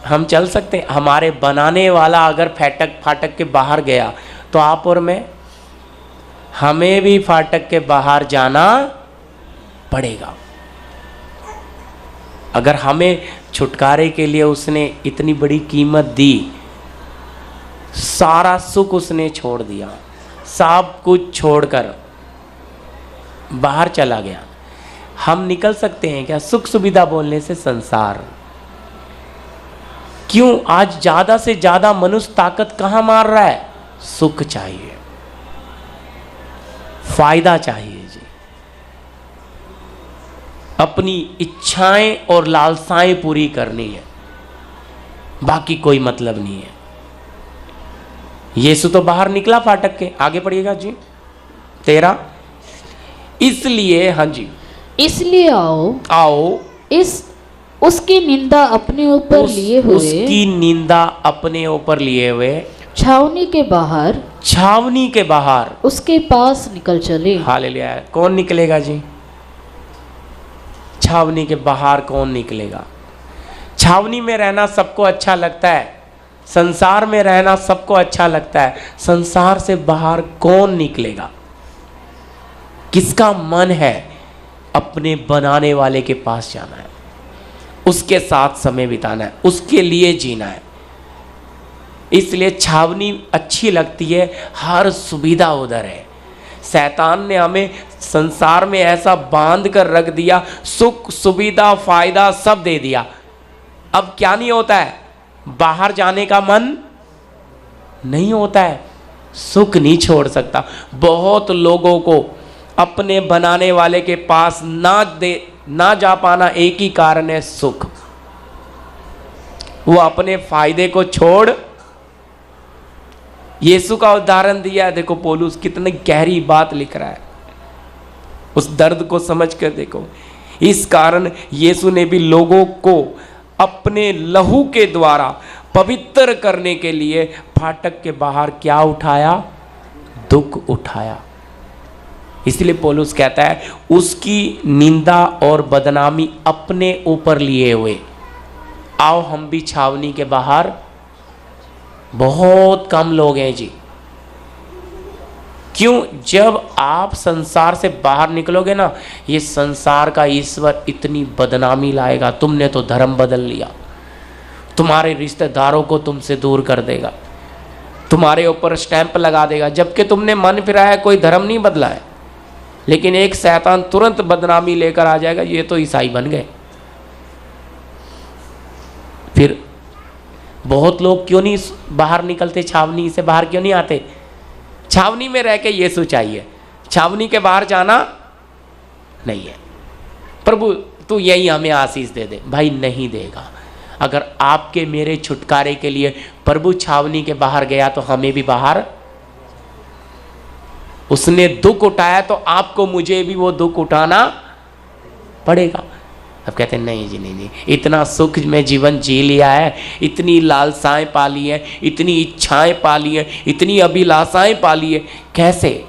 हम चल सकते हैं? हमारे बनाने वाला अगर फाटक के बाहर गया तो आप और मैं, हमें भी फाटक के बाहर जाना पड़ेगा। अगर हमें छुटकारे के लिए उसने इतनी बड़ी कीमत दी, सारा सुख उसने छोड़ दिया, सब कुछ छोड़कर बाहर चला गया, हम निकल सकते हैं क्या? सुख सुविधा बोलने से संसार। क्यों आज ज्यादा से ज्यादा मनुष्य ताकत कहां मार रहा है? सुख चाहिए, फायदा चाहिए जी, अपनी इच्छाएं और लालसाएं पूरी करनी है, बाकी कोई मतलब नहीं है। यीशु तो बाहर निकला फाटक के। आगे पढ़िएगा जी 13। इसलिए, हाँ जी, इसलिए आओ उसकी निंदा अपने ऊपर लिए हुए, उसकी निंदा अपने ऊपर लिए हुए छावनी के बाहर उसके पास निकल चले। हालेलुया। कौन निकलेगा जी? छावनी के बाहर कौन निकलेगा? छावनी में रहना सबको अच्छा लगता है, संसार में रहना सबको अच्छा लगता है, संसार से बाहर कौन निकलेगा? किसका मन है अपने बनाने वाले के पास जाना है, उसके साथ समय बिताना है, उसके लिए जीना है। इसलिए छावनी अच्छी लगती है, हर सुविधा उधर है। शैतान ने हमें संसार में ऐसा बांध कर रख दिया, सुख सुविधा फायदा सब दे दिया। अब क्या नहीं होता है? बाहर जाने का मन नहीं होता है, सुख नहीं छोड़ सकता। बहुत लोगों को अपने बनाने वाले के पास ना जा पाना एक ही कारण है, सुख। वो अपने फायदे को छोड़, यीशु का उदाहरण दिया है। देखो पौलुस कितनी गहरी बात लिख रहा है, उस दर्द को समझ कर देखो। इस कारण यीशु ने भी लोगों को अपने लहू के द्वारा पवित्र करने के लिए फाटक के बाहर क्या उठाया? दुख उठाया। इसलिए पौलुस कहता है उसकी निंदा और बदनामी अपने ऊपर लिए हुए। आओ हम भी छावनी के बाहर, बहुत कम लोग हैं जी। क्यों? जब आप संसार से बाहर निकलोगे ना, ये संसार का ईश्वर इतनी बदनामी लाएगा, तुमने तो धर्म बदल लिया, तुम्हारे रिश्तेदारों को तुमसे दूर कर देगा, तुम्हारे ऊपर स्टैंप लगा देगा, जबकि तुमने मन फिराया, कोई धर्म नहीं बदला है। लेकिन एक शैतान तुरंत बदनामी लेकर आ जाएगा, ये तो ईसाई बन गए। फिर बहुत लोग क्यों नहीं बाहर निकलते? छावनी से बाहर क्यों नहीं आते? छावनी में रह के यीशु चाहिए, छावनी के बाहर जाना नहीं है। प्रभु तू यही हमें आशीष दे दे। भाई नहीं देगा। अगर आपके मेरे छुटकारे के लिए प्रभु छावनी के बाहर गया तो हमें भी बाहर, उसने दुख उठाया तो आपको मुझे भी वो दुख उठाना पड़ेगा। अब कहते हैं नहीं जी, नहीं जी, इतना सुख में जीवन जी लिया है, इतनी लालसाएं पाली है, इतनी इच्छाएं पाली है, इतनी अभिलाषाएं पाली है, कैसे?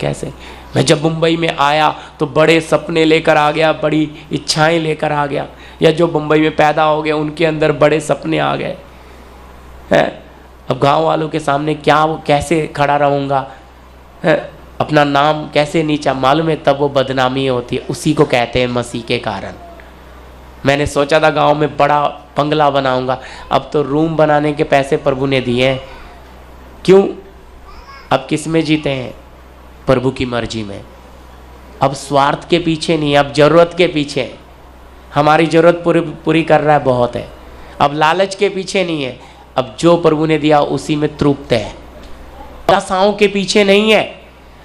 कैसे? मैं जब मुंबई में आया तो बड़े सपने लेकर आ गया, बड़ी इच्छाएं लेकर आ गया, या जो मुंबई में पैदा हो गए उनके अंदर बड़े सपने आ गए हैं। अब गांव वालों के सामने क्या कैसे खड़ा रहूँगा, अपना नाम कैसे नीचा, मालूम है तब वो बदनामी होती है। उसी को कहते हैं मसीह के कारण। मैंने सोचा था गांव में बड़ा बंगला बनाऊंगा, अब तो रूम बनाने के पैसे प्रभु ने दिए हैं। क्यों? अब किस में जीते हैं? प्रभु की मर्जी में। अब स्वार्थ के पीछे नहीं, अब जरूरत के पीछे। हमारी जरूरत पूरी कर रहा है, बहुत है। अब लालच के पीछे नहीं है, अब जो प्रभु ने दिया उसी में तृप्त है। अभिलाषाओं के पीछे नहीं है,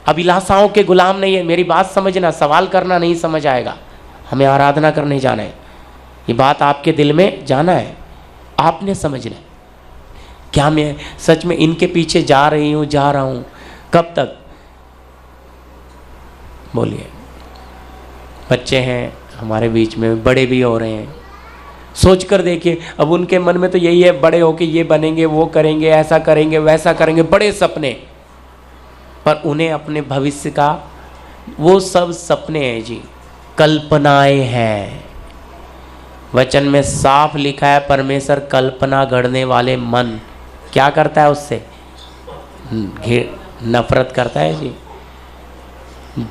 अभिलाषाओं के गुलाम नहीं है। मेरी बात समझना, सवाल करना नहीं समझ आएगा। हमें आराधना करने जाना है, ये बात आपके दिल में जाना है, आपने समझना है। क्या मैं सच में इनके पीछे जा रही हूँ, जा रहा हूँ? कब तक? बोलिए। बच्चे हैं हमारे बीच में, बड़े भी हो रहे हैं। सोच कर देखिए, अब उनके मन में तो यही है, बड़े होके ये बनेंगे, वो करेंगे, ऐसा करेंगे, वैसा करेंगे, बड़े सपने। पर उन्हें अपने भविष्य का, वो सब सपने हैं जी, कल्पनाएं हैं। वचन में साफ लिखा है, परमेश्वर कल्पना गढ़ने वाले मन क्या करता है? उससे नफरत करता है जी।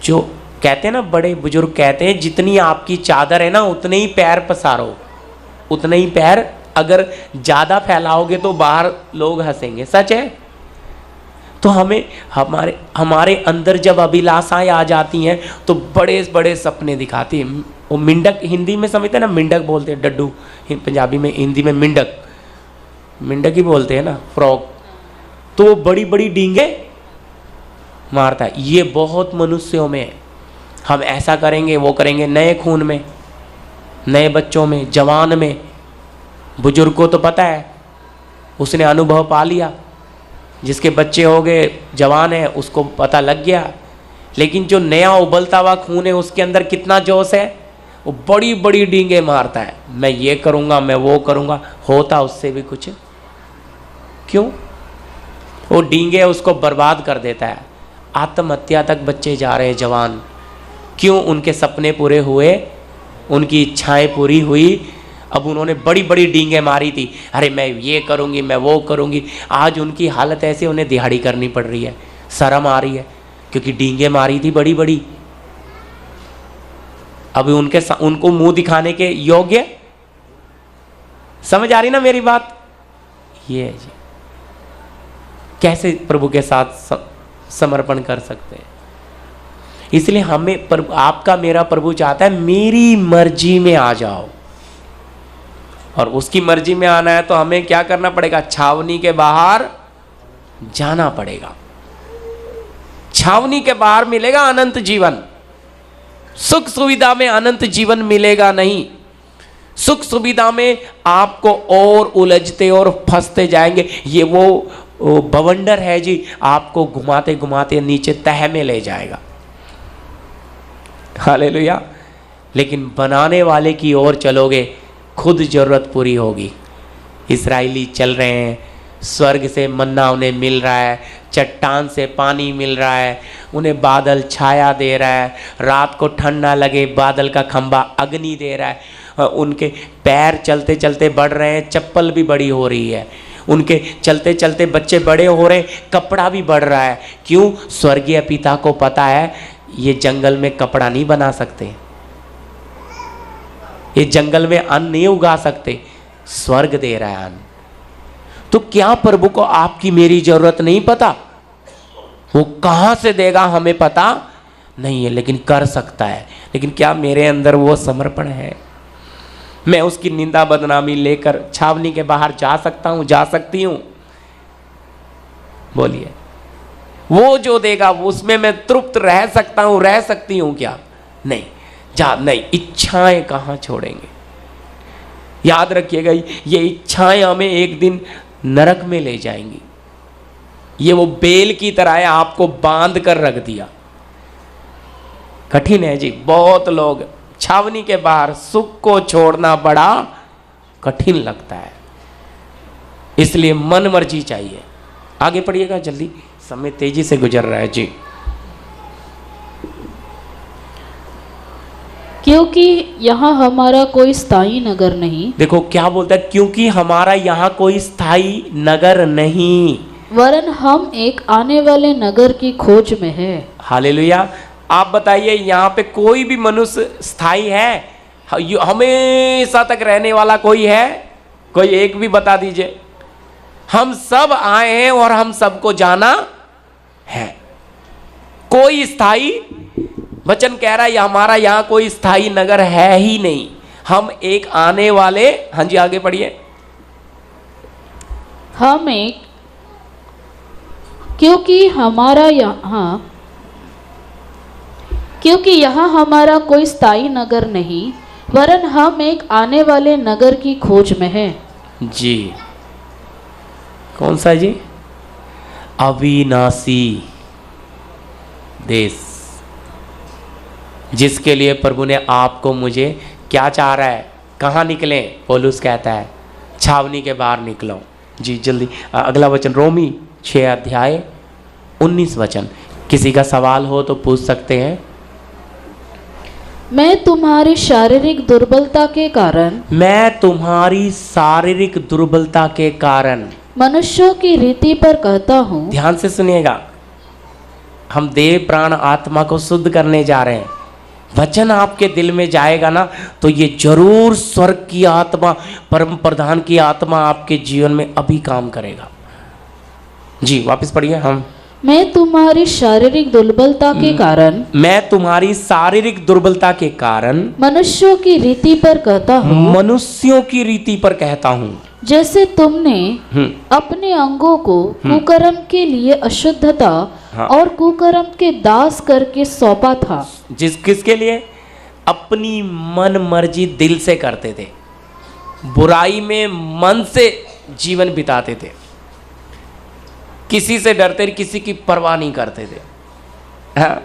जो कहते हैं ना, बड़े बुजुर्ग कहते हैं, जितनी आपकी चादर है ना उतने ही पैर पसारो, उतने ही पैर। अगर ज़्यादा फैलाओगे तो बाहर लोग हंसेंगे। सच है। तो हमें हमारे अंदर जब अभिलाषाएं आ जाती हैं तो बड़े बड़े सपने दिखाती हैं। वो मिंडक, हिंदी में समझते हैं ना, मिंडक बोलते हैं, डड्डू पंजाबी में, हिंदी में मिंडक, मिंडक ही बोलते हैं ना, फ्रॉग। तो वो बड़ी बड़ी डींगे मारता है। ये बहुत मनुष्यों में है। हम ऐसा करेंगे, वो करेंगे, नए खून में, नए बच्चों में, जवान में। बुजुर्ग को तो पता है, उसने अनुभव पा लिया। जिसके बच्चे हो गए, जवान है, उसको पता लग गया। लेकिन जो नया उबलता हुआ खून है उसके अंदर कितना जोश है, वो बड़ी बड़ी डींगे मारता है। मैं ये करूँगा, मैं वो करूँगा, होता उससे भी कुछ। क्यों? वो डींगे उसको बर्बाद कर देता है। आत्महत्या तक बच्चे जा रहे हैं, जवान। क्यों? उनके सपने पूरे हुए, उनकी इच्छाएं पूरी हुई। अब उन्होंने बड़ी बड़ी डींगे मारी थी, अरे मैं ये करूँगी, मैं वो करूँगी। आज उनकी हालत ऐसे, उन्हें दिहाड़ी करनी पड़ रही है, शर्म आ रही है, क्योंकि डींगे मारी थी बड़ी बड़ी। अभी उनको मुंह दिखाने के योग्य, समझ आ रही ना मेरी बात? ये है जी। कैसे प्रभु के साथ समर्पण कर सकते हैं? इसलिए हमें आपका मेरा प्रभु चाहता है, मेरी मर्जी में आ जाओ। और उसकी मर्जी में आना है तो हमें क्या करना पड़ेगा? छावनी के बाहर जाना पड़ेगा। छावनी के बाहर मिलेगा अनंत जीवन। सुख सुविधा में अनंत जीवन मिलेगा नहीं। सुख सुविधा में आपको और उलझते और फंसते जाएंगे। ये वो बवंडर है जी, आपको घुमाते घुमाते नीचे तह में ले जाएगा। हालेलुया। लेकिन बनाने वाले की ओर चलोगे, खुद जरूरत पूरी होगी। इस्राएली चल रहे हैं, स्वर्ग से मन्ना उन्हें मिल रहा है, चट्टान से पानी मिल रहा है, उन्हें बादल छाया दे रहा है, रात को ठंड ना लगे बादल का खंभा अग्नि दे रहा है। उनके पैर चलते चलते बढ़ रहे हैं, चप्पल भी बड़ी हो रही है। उनके चलते चलते बच्चे बड़े हो रहे हैं, कपड़ा भी बढ़ रहा है। क्यों? स्वर्गीय पिता को पता है ये जंगल में कपड़ा नहीं बना सकते, ये जंगल में अन्न नहीं उगा सकते, स्वर्ग दे रहा है अन्न। तो क्या प्रभु को आपकी मेरी जरूरत नहीं पता? वो कहां से देगा हमें पता नहीं है, लेकिन कर सकता है। लेकिन क्या मेरे अंदर वो समर्पण है? मैं उसकी निंदा बदनामी लेकर छावनी के बाहर जा सकता हूं, जा सकती हूं? बोलिए। वो जो देगा उसमें मैं तृप्त रह सकता हूं, रह सकती हूं क्या? नहीं, नहीं। इच्छाएं कहां छोड़ेंगे? याद रखिएगा, ये इच्छाएं हमें एक दिन नरक में ले जाएंगी। ये वो बेल की तरह है, आपको बांध कर रख दिया। कठिन है जी। बहुत लोग छावनी के बाहर सुख को छोड़ना बड़ा कठिन लगता है। इसलिए मन मर्जी चाहिए। आगे पढ़िएगा जल्दी, समय तेजी से गुजर रहा है जी। क्योंकि यहाँ हमारा कोई स्थायी नगर नहीं, देखो क्या बोलता है, क्योंकि हमारा यहाँ कोई स्थायी नगर नहीं, वरन हम एक आने वाले नगर की खोज में है। हालेलुया। आप बताइए, यहाँ पे कोई भी मनुष्य स्थायी है? हमेशा तक रहने वाला कोई है? कोई एक भी बता दीजिए। हम सब आए हैं और हम सबको जाना है। कोई स्थायी, वचन कह रहा है हमारा यहाँ कोई स्थायी नगर है ही नहीं, हम एक आने वाले, हाँ जी आगे पढ़िए। हम एक, क्योंकि यहाँ हमारा कोई स्थायी नगर नहीं, वरन हम एक आने वाले नगर की खोज में हैं। जी, कौन सा जी? अविनाशी देश, जिसके लिए प्रभु ने आपको मुझे क्या चाह रहा है? कहाँ निकलें? पौलुस कहता है छावनी के बाहर निकलो। जी जल्दी अगला वचन, रोमी 6 अध्याय 19 वचन। किसी का सवाल हो तो पूछ सकते हैं। मैं तुम्हारी शारीरिक दुर्बलता के कारण मनुष्यों की रीति पर कहता हूँ। ध्यान से सुनिएगा, हम देह प्राण आत्मा को शुद्ध करने जा रहे हैं। वचन आपके दिल में जाएगा ना, तो ये जरूर स्वर्ग की आत्मा, परम प्रधान की आत्मा आपके जीवन में अभी काम करेगा। जी वापस पढ़िए। हम मैं तुम्हारी शारीरिक दुर्बलता के कारण मनुष्यों की रीति पर कहता हूँ। जैसे तुमने अपने अंगों को कुकर्म के लिए अशुद्धता और कुकर्म के दास करके सौंपा था। किसके लिए? अपनी मन मर्जी दिल से करते थे, बुराई में मन से जीवन बिताते थे, किसी से डरते, किसी की परवाह नहीं करते थे। हाँ,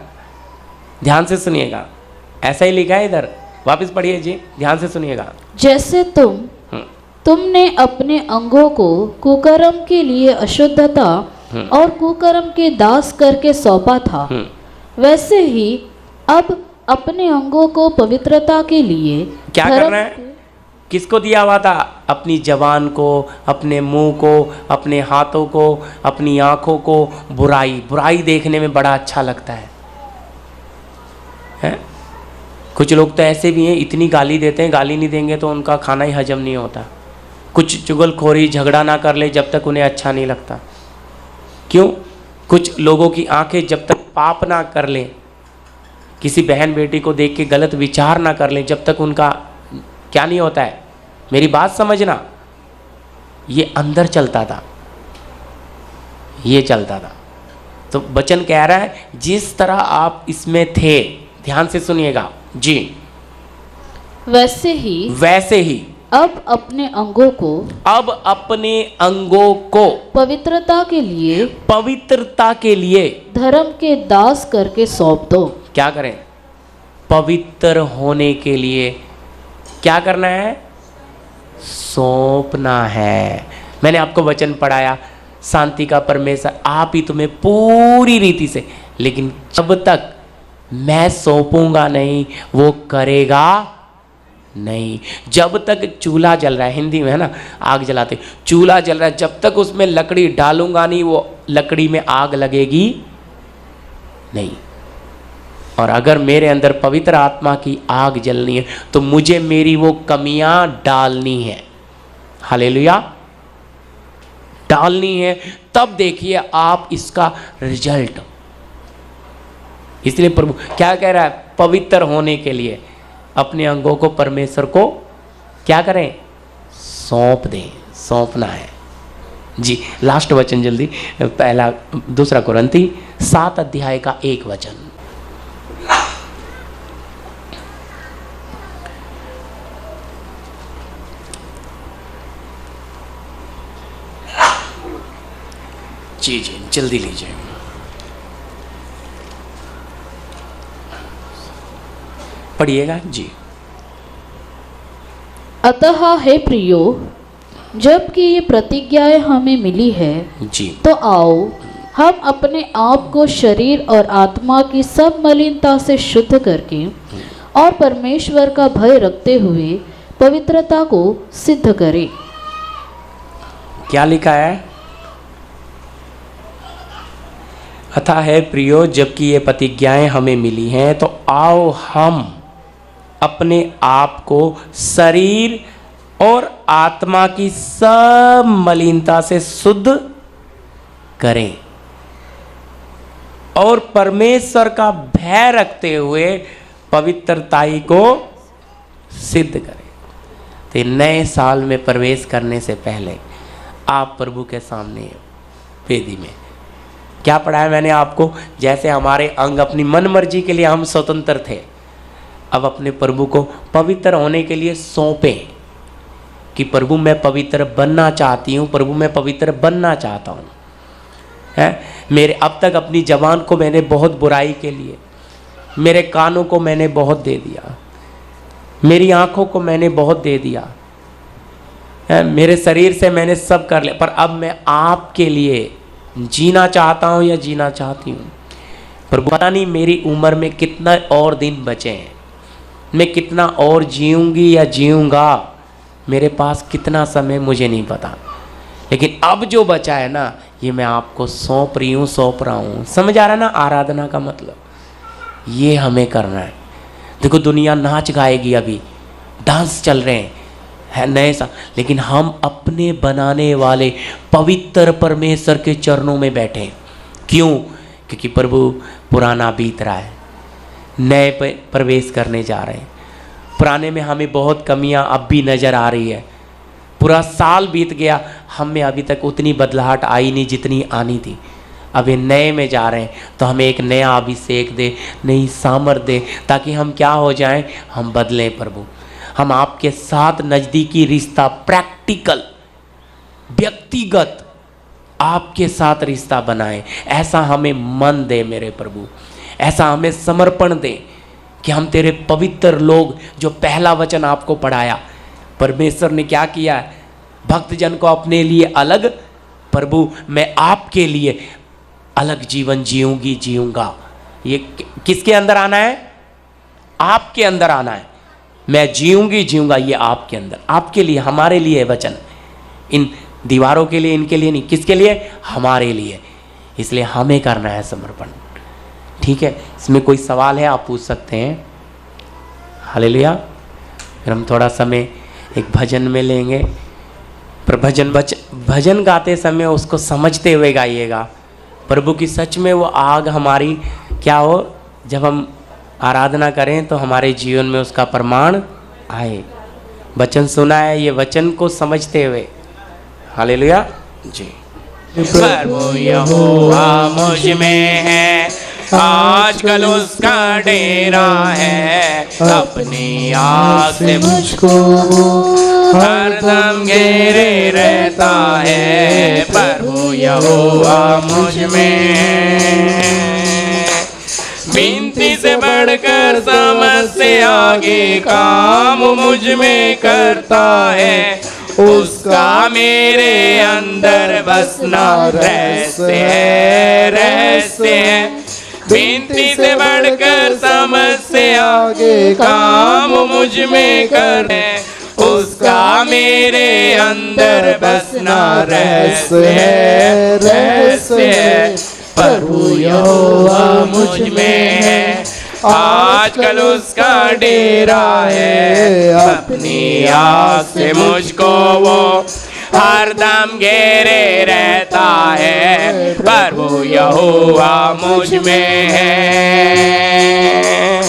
ध्यान से सुनिएगा, ऐसा ही लिखा है इधर। वापस पढ़िए जी, ध्यान से सुनिएगा। जैसे तुमने अपने अंगों को कुकर्म के लिए अशुद्धता और कुकर्म के दास करके सौंपा था, वैसे ही अब अपने अंगों को पवित्रता के लिए क्या करना है? किसको दिया हुआ था? अपनी जबान को, अपने मुंह को, अपने हाथों को, अपनी आंखों को बुराई देखने में बड़ा अच्छा लगता है? कुछ लोग तो ऐसे भी हैं, इतनी गाली देते हैं, गाली नहीं देंगे तो उनका खाना ही हजम नहीं होता। कुछ चुगलखोरी, झगड़ा ना कर ले जब तक उन्हें अच्छा नहीं लगता। क्यों? कुछ लोगों की आंखें जब तक पाप ना कर ले, किसी बहन बेटी को देख के गलत विचार ना कर ले, जब तक उनका क्या नहीं होता है। मेरी बात समझना, ये अंदर चलता था, ये चलता था। तो वचन कह रहा है जिस तरह आप इसमें थे, ध्यान से सुनिएगा जी, वैसे ही अब अपने अंगों को पवित्रता के लिए धर्म के दास करके सौंप दो। क्या करें? पवित्र होने के लिए क्या करना है? सौंपना है। मैंने आपको वचन पढ़ाया, शांति का परमेश्वर आप ही तुम्हें पूरी रीति से, लेकिन जब तक मैं सौंपूंगा नहीं वो करेगा नहीं। जब तक चूल्हा जल रहा है, हिंदी में है ना, आग जलाते, चूल्हा जल रहा है, जब तक उसमें लकड़ी डालूंगा नहीं वो लकड़ी में आग लगेगी नहीं। और अगर मेरे अंदर पवित्र आत्मा की आग जलनी है तो मुझे मेरी वो कमियां डालनी है। हालेलुया, डालनी है, तब देखिए आप इसका रिजल्ट। इसलिए प्रभु क्या कह रहा है? पवित्र होने के लिए अपने अंगों को परमेश्वर को क्या करें? सौंप दें, सौंपना है जी। लास्ट वचन जल्दी, पहला 2 कुरिन्थी 7 अध्याय का 1 वचन। जी जी जल्दी लीजिए। पढ़िएगा जी। अतः हे प्रियो, जबकि ये प्रतिज्ञाएं हमें मिली है जी, तो आओ हम अपने आप को शरीर और आत्मा की सब मलिनता से शुद्ध करके और परमेश्वर का भय रखते हुए पवित्रता को सिद्ध करें। क्या लिखा है? अतः है प्रियो, जबकि ये प्रतिज्ञाएं हमें मिली हैं, तो आओ हम अपने आप को शरीर और आत्मा की सब मलिनता से शुद्ध करें और परमेश्वर का भय रखते हुए पवित्रताई को सिद्ध करें। तो नए साल में प्रवेश करने से पहले आप प्रभु के सामने वेदी में क्या पढ़ाया मैंने आपको? जैसे हमारे अंग अपनी मन मर्जी के लिए हम स्वतंत्र थे, अब अपने प्रभु को पवित्र होने के लिए सौंपें कि प्रभु मैं पवित्र बनना चाहती हूँ, प्रभु मैं पवित्र बनना चाहता हूँ। है मेरे अब तक अपनी जबान को मैंने बहुत बुराई के लिए, मेरे कानों को मैंने बहुत दे दिया, मेरी आँखों को मैंने बहुत दे दिया, मेरे शरीर से मैंने सब कर लिया, पर अब मैं आपके लिए जीना चाहता हूँ या जीना चाहती हूँ। प्रभु पता नहीं मेरी उम्र में कितना और दिन बचे हैं, मैं कितना और जीऊँगी या जीऊँगा, मेरे पास कितना समय मुझे नहीं पता, लेकिन अब जो बचा है ना, ये मैं आपको सौंप रहा हूँ। समझ आ रहा ना आराधना का मतलब? ये हमें करना है। देखो दुनिया नाच गाएगी, अभी डांस चल रहे हैं, है नए सा, लेकिन हम अपने बनाने वाले पवित्र परमेश्वर के चरणों में बैठे हैं। क्यों? क्योंकि प्रभु पुराना बीत रहा है, नए पे प्रवेश करने जा रहे हैं। पुराने में हमें बहुत कमियां अब भी नज़र आ रही है। पूरा साल बीत गया, हम में अभी तक उतनी बदलाहट आई नहीं जितनी आनी थी। अब ये नए में जा रहे हैं, तो हमें एक नया अभिषेक दे, नई सामर्थ दे, ताकि हम क्या हो जाएं, हम बदलें प्रभु। हम आपके साथ नज़दीकी रिश्ता, प्रैक्टिकल व्यक्तिगत आपके साथ रिश्ता बनाएं। ऐसा हमें मन दे मेरे प्रभु, ऐसा हमें समर्पण दे कि हम तेरे पवित्र लोग। जो पहला वचन आपको पढ़ाया, परमेश्वर ने क्या किया है? भक्तजन को अपने लिए अलग, प्रभु मैं आपके लिए अलग जीवन जीऊंगा। ये किसके अंदर आना है? आपके अंदर आना है। मैं जीऊंगा, ये आपके अंदर, आपके लिए, हमारे लिए वचन, इन दीवारों के लिए, इनके लिए नहीं, किसके लिए? हमारे लिए। इसलिए हमें करना है समर्पण। ठीक है, इसमें कोई सवाल है आप पूछ सकते हैं। हालेलुया। फिर हम थोड़ा समय एक भजन में लेंगे, पर भजन गाते समय उसको समझते हुए गाइएगा। प्रभु की सच में वो आग हमारी क्या हो, जब हम आराधना करें तो हमारे जीवन में उसका प्रमाण आए। वचन सुना है, ये वचन को समझते हुए। हालेलुया जी। प्रभु यहोवा मुझ में है, आजकल उसका डेरा है, अपनी आग से मुझको हरदम घेरे रहता है। प्रभु यहोवा मुझ में है, विनती से बढ़कर समझ से आगे काम मुझ में करता है, उसका मेरे अंदर बसना रहस्य है। विनती से बढ़कर समझ से आगे काम मुझ में करे, उसका मेरे अंदर बसना रहस्य है। प्रभु यहोवा मुझ में है, आजकल उसका डेरा है, अपनी आग से मुझको वो हरदम घेरे रहता है। प्रभु यहोवा मुझ में है,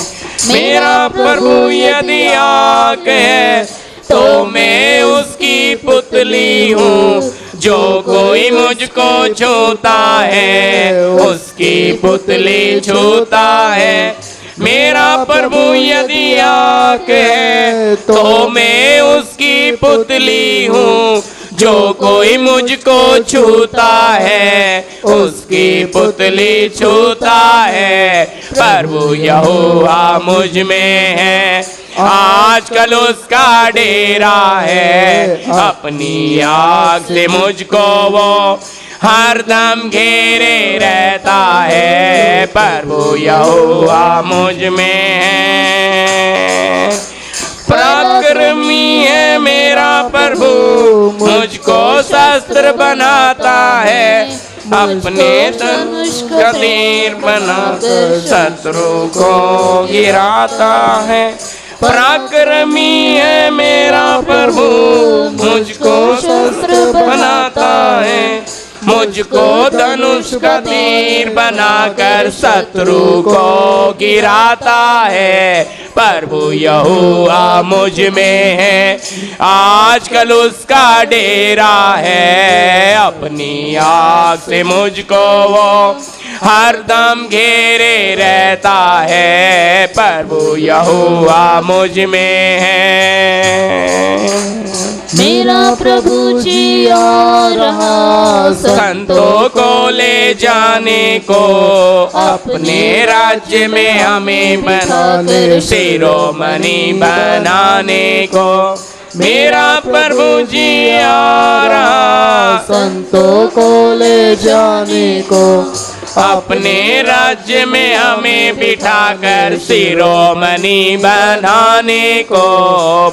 मेरा प्रभु यदि आग है तो मैं उसकी पुतली हूँ, जो कोई मुझको छूता है उसकी पुतली छूता है। मेरा प्रभु यदि आग है तो मैं उसकी पुतली हूँ, जो कोई मुझको छूता है उसकी पुतली छूता है। प्रभु यहोवा मुझ में है, आजकल उसका डेरा है, अपनी आग से मुझको वो हरदम घेरे रहता है। प्रभु यहोवा मुझ में है। पराक्रमी है मेरा प्रभु, मुझको शस्त्र बनाता है, अपने धनुष का तीर बनाकर शत्रु को गिराता है। पराक्रमी है मेरा प्रभु, मुझको शस्त्र बनाता है, मुझको धनुष का तीर बनाकर शत्रु को गिराता है। प्रभु यहोवा मुझ में है, आजकल उसका डेरा है, अपनी आग से मुझको वो हरदम घेरे रहता है। प्रभु यहोवा मुझ में है। मेरा प्रभु जी आ रहा, संतों को ले जाने को, अपने राज्य में हमें बनाकर शिरोमणि बनाने को। मेरा प्रभु जी आ रहा, संतों को ले जाने को, अपने राज्य में हमें बिठाकर शिरोमणि बनाने को।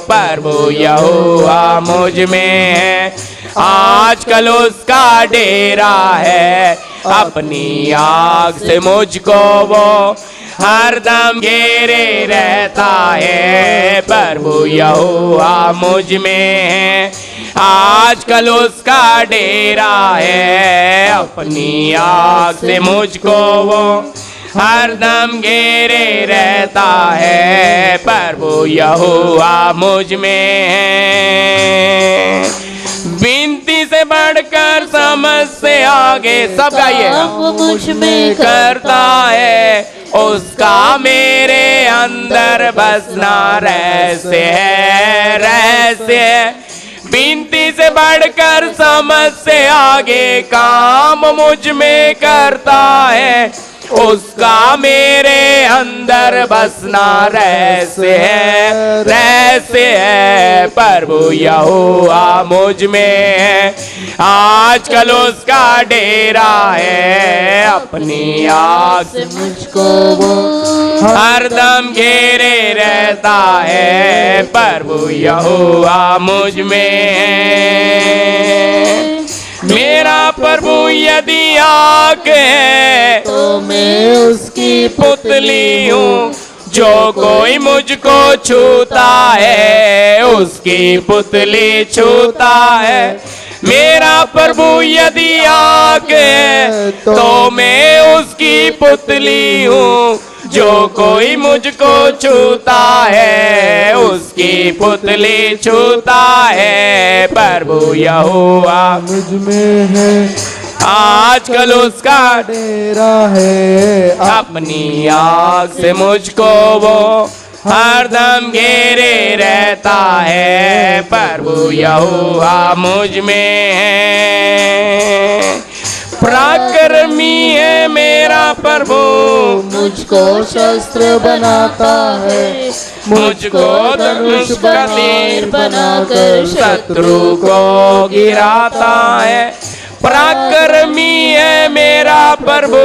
प्रभु यहोवा मुझ में है, आजकल उसका डेरा है, अपनी आग से मुझको वो हरदम घेरे रहता है। प्रभु यहोवा मुझ में है, आजकल उसका डेरा है, अपनी आग से मुझको वो हरदम घेरे रहता है। प्रभु यहोवा मुझ में है, विनती से बढ़कर समझ से आगे सब गाइए। वो मुझ में करता है, उसका मेरे अंदर बसना रहस्य है, रहस्य है। विनती से बढ़कर समझ से आगे काम मुझ में करता है, उसका मेरे अंदर बसना रहस्य है, रहस्य है। प्रभु यहोवा मुझ में है, आजकल उसका डेरा है, अपनी आग से मुझको वो हरदम घेरे रहता है। प्रभु यहोवा मुझ में है, मेरा प्रभु यदि आग है तो मैं उसकी पुतली हूँ, जो कोई मुझको छूता है उसकी पुतली छूता है। मेरा प्रभु यदि आग है तो मैं उसकी पुतली हूँ, जो कोई मुझको छूता है उसकी पुतली छूता है। प्रभु यहोवा मुझ में है, आजकल उसका डेरा है, अपनी आग से मुझको वो हरदम घेरे रहता है। प्रभु यहोवा मुझ में है, पराक्रमी है मेरा प्रभु, मुझको शस्त्र बनाता है, मुझको धनुष का तीर बनाकर शत्रु को गिराता है। पराक्रमी है मेरा प्रभु,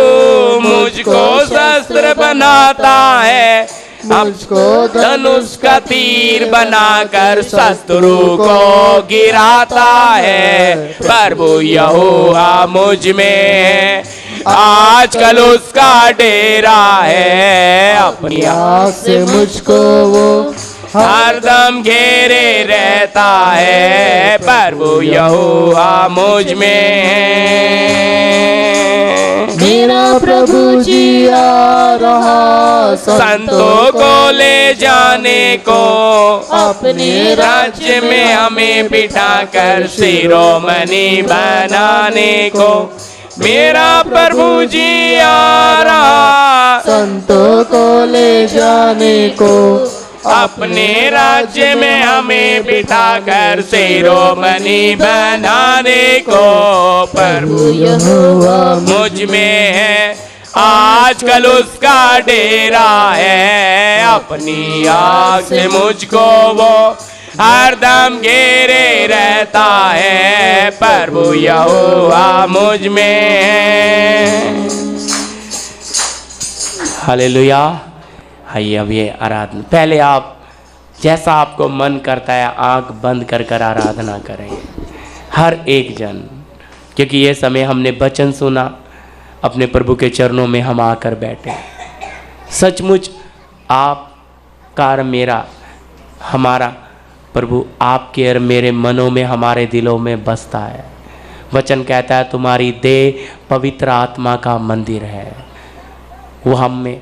मुझको शस्त्र बनाता है, मुझको धनुष का तीर बनाकर शत्रु को गिराता है। प्रभु यहोवा मुझ में है, आजकल उसका डेरा है, अपनी आग से मुझको वो हरदम घेरे रहता है। प्रभु यहोवा मुझ में है, मेरा प्रभु जी आ रहा, संतों को ले जाने को, अपने राज्य में हमें बिठाकर शिरोमणि बनाने को। मेरा प्रभु जी आ रहा, संतों को ले जाने को, अपने राज्य में हमें बिठाकर शिरोमणि बनाने को। प्रभु यहोवा मुझ में है, आजकल उसका डेरा है, अपनी आग से मुझको वो हरदम घेरे रहता है। प्रभु यहोवा मुझ में है। हालेलुया। आइए अब ये आराधना, पहले आप जैसा आपको मन करता है आंख बंद कर कर आराधना करें, हर एक जन, क्योंकि ये समय हमने वचन सुना, अपने प्रभु के चरणों में हम आकर बैठे। सचमुच आपका और मेरा, हमारा प्रभु आपके और मेरे मनों में, हमारे दिलों में बसता है। वचन कहता है तुम्हारी देह पवित्र आत्मा का मंदिर है। वो हम में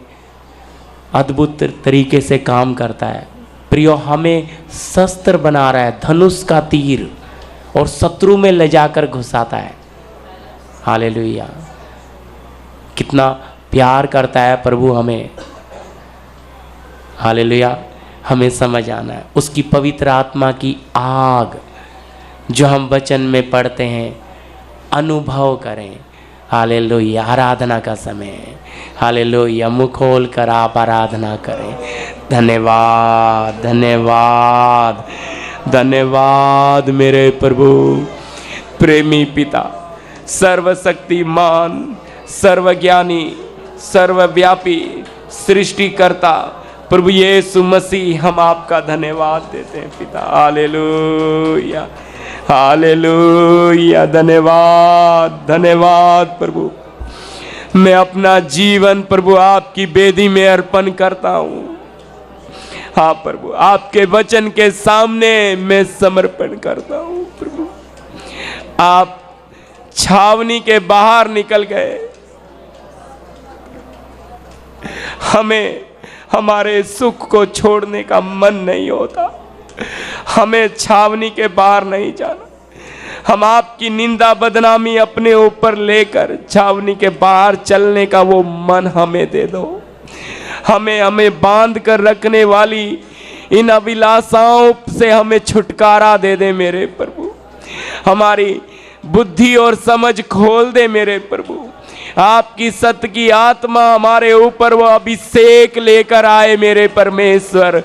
अद्भुत तरीके से काम करता है। प्रियो, हमें शस्त्र बना रहा है, धनुष का तीर, और शत्रु में ले जाकर घुसाता है। हालेलुया! कितना प्यार करता है प्रभु हमें। हालेलुया! हमें समझ आना है उसकी पवित्र आत्मा की आग जो हम वचन में पढ़ते हैं, अनुभव करें। हालेलुया! आराधना का समय है। हालेलुया! मुँह खोल कर आप आराधना करें। धन्यवाद, धन्यवाद, धन्यवाद मेरे प्रभु, प्रेमी पिता, सर्वशक्तिमान, सर्वज्ञानी, सर्वव्यापी, सृष्टिकर्ता प्रभु यीशु मसीह, हम आपका धन्यवाद देते हैं पिता। हालेलुया, हालेलुया, धन्यवाद, धन्यवाद प्रभु। मैं अपना जीवन प्रभु आपकी वेदी में अर्पण करता हूँ। हाँ प्रभु, आपके वचन के सामने मैं समर्पण करता हूँ प्रभु। आप छावनी के बाहर निकल गए, हमें हमारे सुख को छोड़ने का मन नहीं होता। हमें छावनी के बाहर नहीं जाना। हम आपकी निंदा बदनामी अपने ऊपर लेकर छावनी के बाहर चलने का वो मन हमें दे दो। हमें बांध कर रखने वाली इन अभिलाषाओं से हमें छुटकारा दे दे मेरे प्रभु। हमारी बुद्धि और समझ खोल दे मेरे प्रभु। आपकी सत्य की आत्मा हमारे ऊपर वो अभिषेक लेकर आए मेरे परमेश्वर।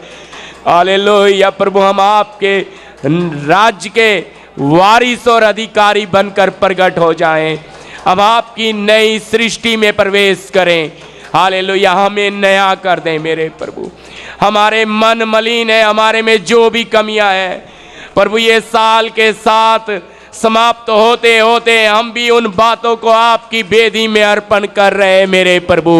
हालेलुया प्रभु, हम आपके राज्य के वारिस और अधिकारी बनकर प्रकट हो जाएं। हम आपकी नई सृष्टि में प्रवेश करें। हालेलुया, हमें नया कर दें मेरे प्रभु। हमारे मन मलिन है, हमारे में जो भी कमियां हैं प्रभु, ये साल के साथ समाप्त होते होते हम भी उन बातों को आपकी वेदी में अर्पण कर रहे हैं मेरे प्रभु।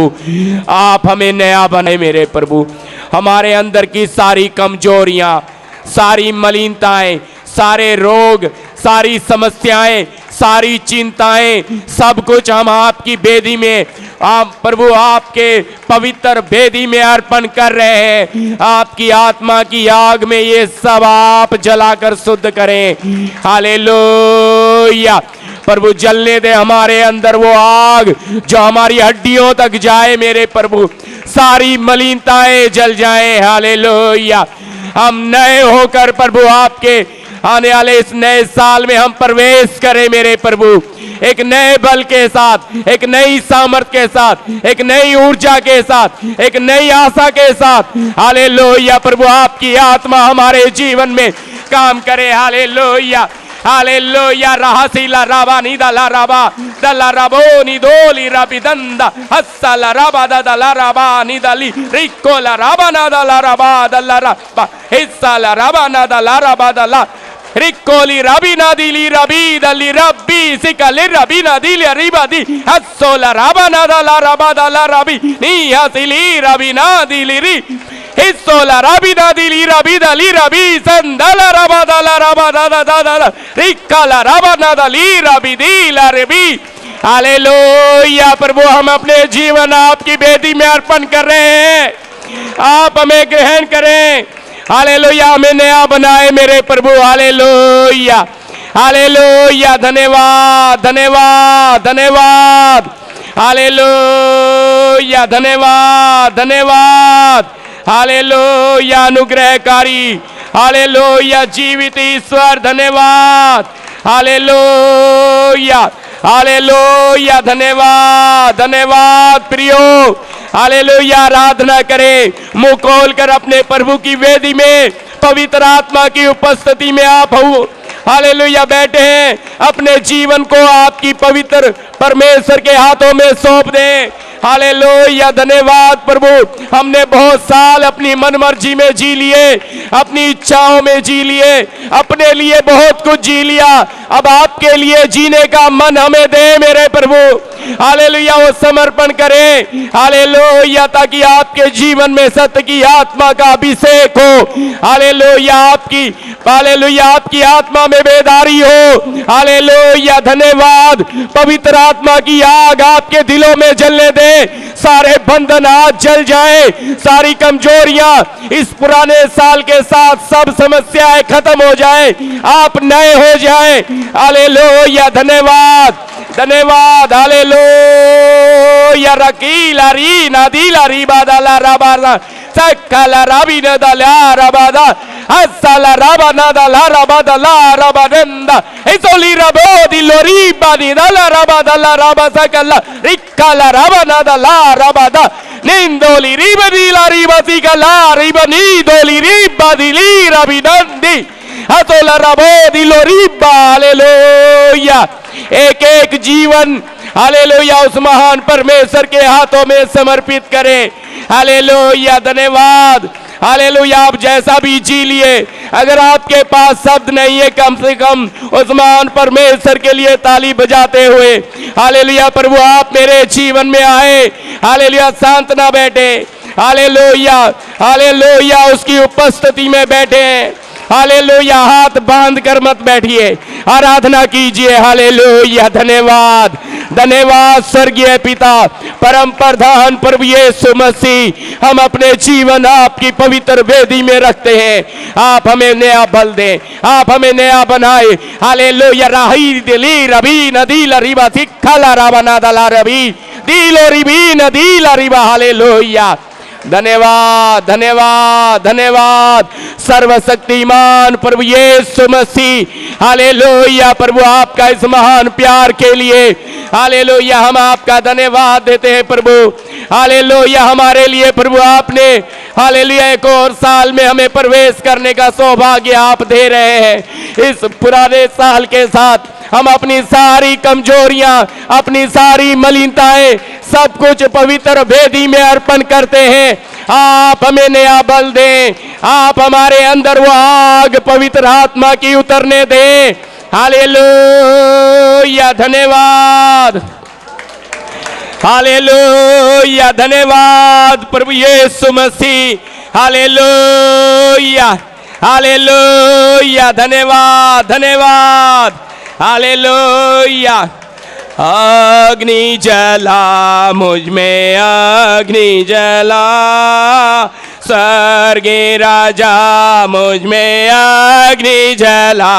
आप हमें नया बने मेरे प्रभु। हमारे अंदर की सारी कमजोरियां, सारी मलिनताएं, सारे रोग, सारी समस्याएं, सारी चिंताएं, सब कुछ हम आपकी वेदी में, आप प्रभु आपके पवित्र वेदी में अर्पण कर रहे हैं। आपकी आत्मा की आग में ये सब आप जलाकर शुद्ध करें। हालेलुया प्रभु, जलने दे हमारे अंदर वो आग जो हमारी हड्डियों तक जाए मेरे प्रभु। सारी मलिनताएं जल जाए। हालेलुया, हम नए होकर प्रभु आपके आने वाले इस नए साल में हम प्रवेश करें मेरे प्रभु, एक नए बल के साथ, एक नई सामर्थ्य के साथ, एक नई ऊर्जा के साथ, एक नई आशा के साथ। हालेलुया प्रभु, आपकी आत्मा हमारे जीवन में काम करे। हालेलुया, हालेलुया, रहसीला राबा निदला राबा दला राबो निदोली राबिदंदा हस्सला राबा दला राबा निदली रिकोला राबा नदला राबा दला राबा हिस्सला राबा नदला राबा दला रिकोली रबी नदीली रबी दली रबी सिकली रबी नदीली रिबादी हस्सोला राबा नदला राबा दला रबी नी हसिली रबी नदीली री हिस्सोला रबी नदीली रबी दली रबी संदला राबा दला राबा दादा दादा रिकाला राबा नदली रबी दीला रबी। हालेलुया प्रभु, हम अपने जीवन आपकी वेदी में अर्पण कर रहे हैं। आप हमें ग्रहण करें। हालेलुया, हमें नया बनाए मेरे प्रभु। हालेलुया, हालेलुया, धन्यवाद, धन्यवाद, धन्यवाद। हालेलुया, धन्यवाद, धन्यवाद। हालेलुया, अनुग्रहकारी। हालेलुया, जीवित ईश्वर, धन्यवाद। हालेलुया, हालेलुया, धन्यवाद, धन्यवाद प्रियो। हालेलुया, आराधना करें। मुंह खोल कर अपने प्रभु की वेदी में पवित्र आत्मा की उपस्थिति में आप हो। हालेलुया, बैठे हैं। अपने जीवन को आपकी पवित्र परमेश्वर के हाथों में सौंप दें। हालेलुया, धन्यवाद प्रभु। हमने बहुत साल अपनी मनमर्जी में जी लिए, अपनी इच्छाओं में जी लिए, अपने लिए बहुत कुछ जी लिया। अब आपके लिए जीने का मन हमें दे मेरे प्रभु। हालेलुया, वो समर्पण करें। हालेलुया, ताकि आपके जीवन में सत्य की आत्मा का अभिषेक हो। हालेलुया, आपकी आत्मा में बेदारी हो। हालेलुया, धन्यवाद। पवित्र आत्मा की आग आपके दिलों में जलने दे। सारे बंधन आज जल जाए, सारी कमजोरियां इस पुराने साल के साथ सब समस्याएं खत्म हो जाए, आप नए हो जाए। हालेलुया, धन्यवाद धन्यवाद। हालेलुया, रकीला री नदीला री बादाला राबादा सकला राबी नदला राबादा असला राबाना दला राबादला राबादंदा एसोली राबो दिलोरी बानी दला राबादला राबासकला रिक्काला राबाना दला राबादा निंदोली रिबदीला रिबसिकला रिबनी दोली रिबदिली रबिदंदी हतोला राबो दिलोरी हालेलुया। एक एक जीवन हालेलुया उस महान परमेश्वर के हाथों में समर्पित करें। हालेलुया, धन्यवाद। हालेलुया, आप जैसा भी जी लिए, अगर आपके पास शब्द नहीं है, कम से कम उस महान परमेश्वर के लिए ताली बजाते हुए हालेलुया, प्रभु आप मेरे जीवन में आए। हालेलुया, शांत ना बैठे। हालेलुया, हालेलुया, उसकी उपस्थिति में बैठे। हालेलुया, हाथ बांध कर मत बैठिए, आराधना कीजिए। हालेलुया, धन्यवाद धन्यवाद स्वर्गीय पिता, परम प्रधान प्रभु यीशु मसीह, हम अपने जीवन आपकी पवित्र वेदी में रखते हैं। आप हमें नया बल दें, आप हमें नया बनाए। हालेलुया, राही दिली रबी नदी लरीबा सिक्खला रावना दला रबी दिलो रिबी नदी लरीबा। हालेलुया, धन्यवाद धन्यवाद धन्यवाद सर्वशक्तिमान प्रभु यीशु मसीह। हालेलुया, प्रभु आपका इस महान प्यार के लिए हालेलुया हम आपका धन्यवाद देते हैं प्रभु। हालेलुया, हमारे लिए प्रभु आपने हालेलुया एक और साल में हमें प्रवेश करने का सौभाग्य आप दे रहे हैं। इस पुराने साल के साथ हम अपनी सारी कमजोरियां, अपनी सारी मलिनताएं, सब कुछ पवित्र वेदी में अर्पण करते हैं। आप हमें नया बल दें, आप हमारे अंदर वो आग पवित्र आत्मा की उतरने दें। हालेलुया, धन्यवाद। हालेलुया, धन्यवाद प्रभु यीशु मसीह। हालेलुया हालेलुया, धन्यवाद धन्यवाद। हालेलुया, अग्नि जला मुझ में, अग्नि जला स्वर्गीय राजा मुझ में, अग्नि जला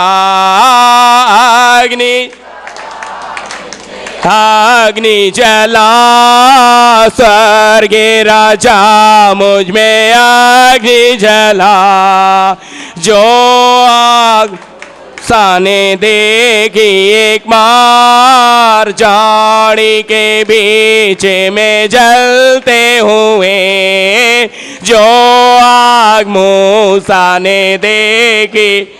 अग्नि जला स्वर्गीय राजा मुझ में, अग्नि जला जो आग साने देखी एक मार झाड़ी के बीच में जलते हुए, जो आग मूसा ने देखी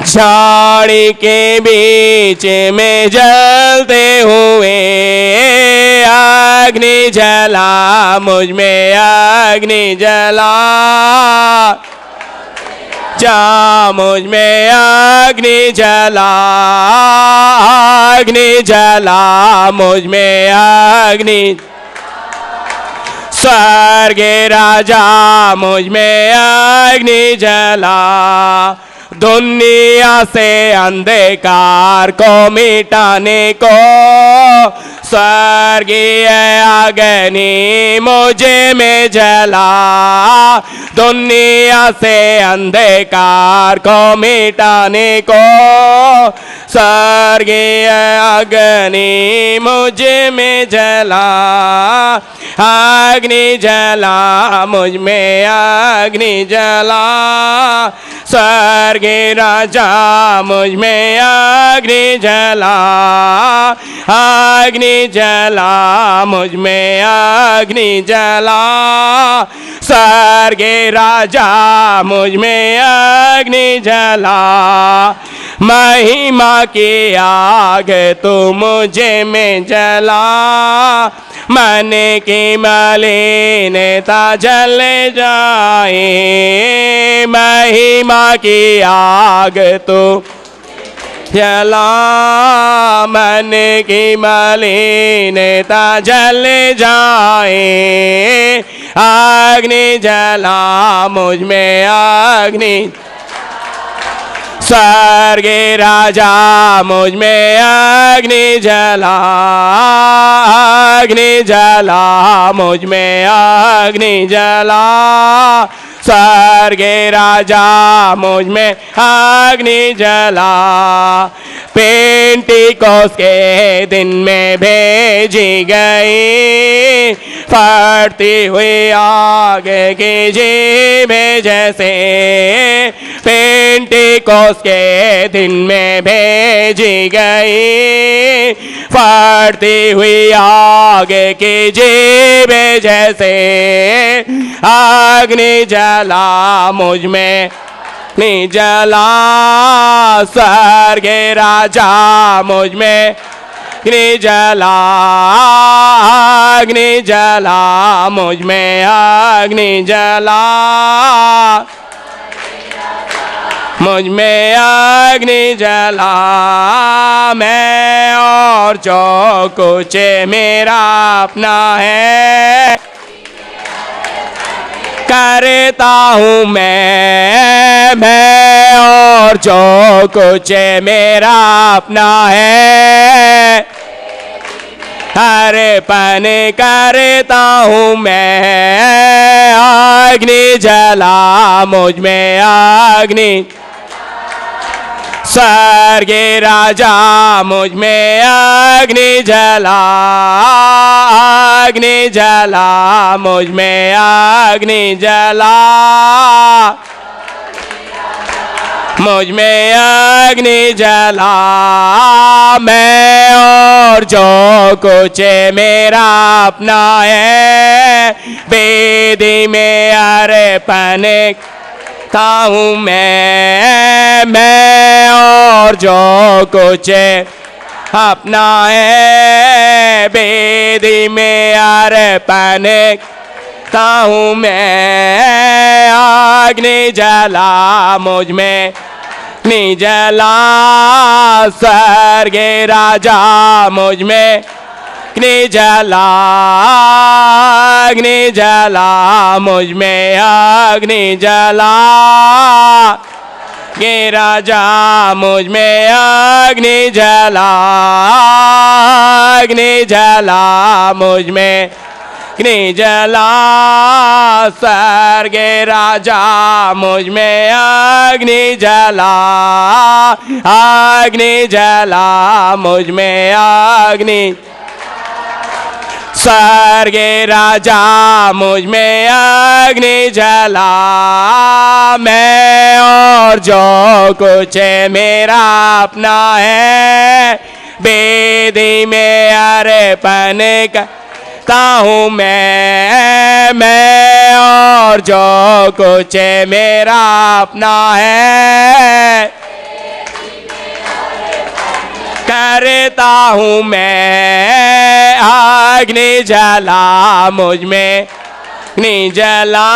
झाड़ी के बीच में जलते हुए, अग्नि जला मुझ में, अग्नि जला जा मुझ में, अग्नि जला, अग्नि जला मुझ में, अग्नि स्वर्गीय राजा मुझ में, अग्नि जला दुनिया से अंधकार को मिटाने को, स्वर्गीय अग्नि मुझे में जला, दुनिया से अंधकार को मिटाने को, स्वर्गीय अग्नि मुझे में जला, अग्नि जला मुझ में, अग्नि जला स्वर्गीय राजा मुझ में, अग्नि जला, अग्नि जला मुझ में, अग्नि जला स्वर्गीय राजा मुझ में, अग्नि जला महिमा की आग तू मुझे में जला, मन की मलिनता जल जाए, महिमा की आग तो जला, मन की मलिनता जल जाए, अग्नि जला मुझ में अग्नि, स्वर्ग राजा मुझ में अग्नि जला, अग्नि जला मुझ में अग्नि जला, स्वर्ग राजा मुझ में अग्नि जला, पेंटिकोस के दिन में भेजी गई, फटती हुई आग की जीभे जैसे, पेंटिकोस के दिन में भेजी गई, फटती हुई आग की जीभे जैसे, अग्नि जला मुझ में अग्नि जला, स्वर्ग राजा मुझ में अग्नि जला, अग्नि जला मुझ में अग्नि जला, मुझ में अग्नि जला, मैं और जो कुछ मेरा अपना है करता हूँ मैं और जो कुछ मेरा अपना है, हर पन करता हूँ मैं, अग्नि जला मुझ में अग्नि, स्वर्ग राजा मुझ में अग्नि जला, अग्नि जला मुझ में अग्नि जला, मुझ में अग्नि जला, मैं और जो कुछ मेरा अपना है, वेदी में अर्पण करता हूँ मैं और जो कुछ अपना है, वेदी में अर्पण करता हूँ मैं, अग्नि जला मुझ में अग्नि जला, स्वर्ग राजा मुझ में अग्नि जला, अग्नि जला मुझ में अग्नि जला, ये राजा मुझ में अग्नि जला, अग्नि जला मुझ में अग्नि जला, स्वर्ग राजा मुझ में अग्नि जला, अग्नि जला मुझ में अग्नि, स्वर्ग राजा मुझ में अग्नि जला, मैं और जो कुछ मेरा अपना है, वेदी में अर्पण करता हूँ मैं और जो कुछ मेरा अपना है, करता हूँ मैं, अग्नि जला मुझ में अग्नि जला,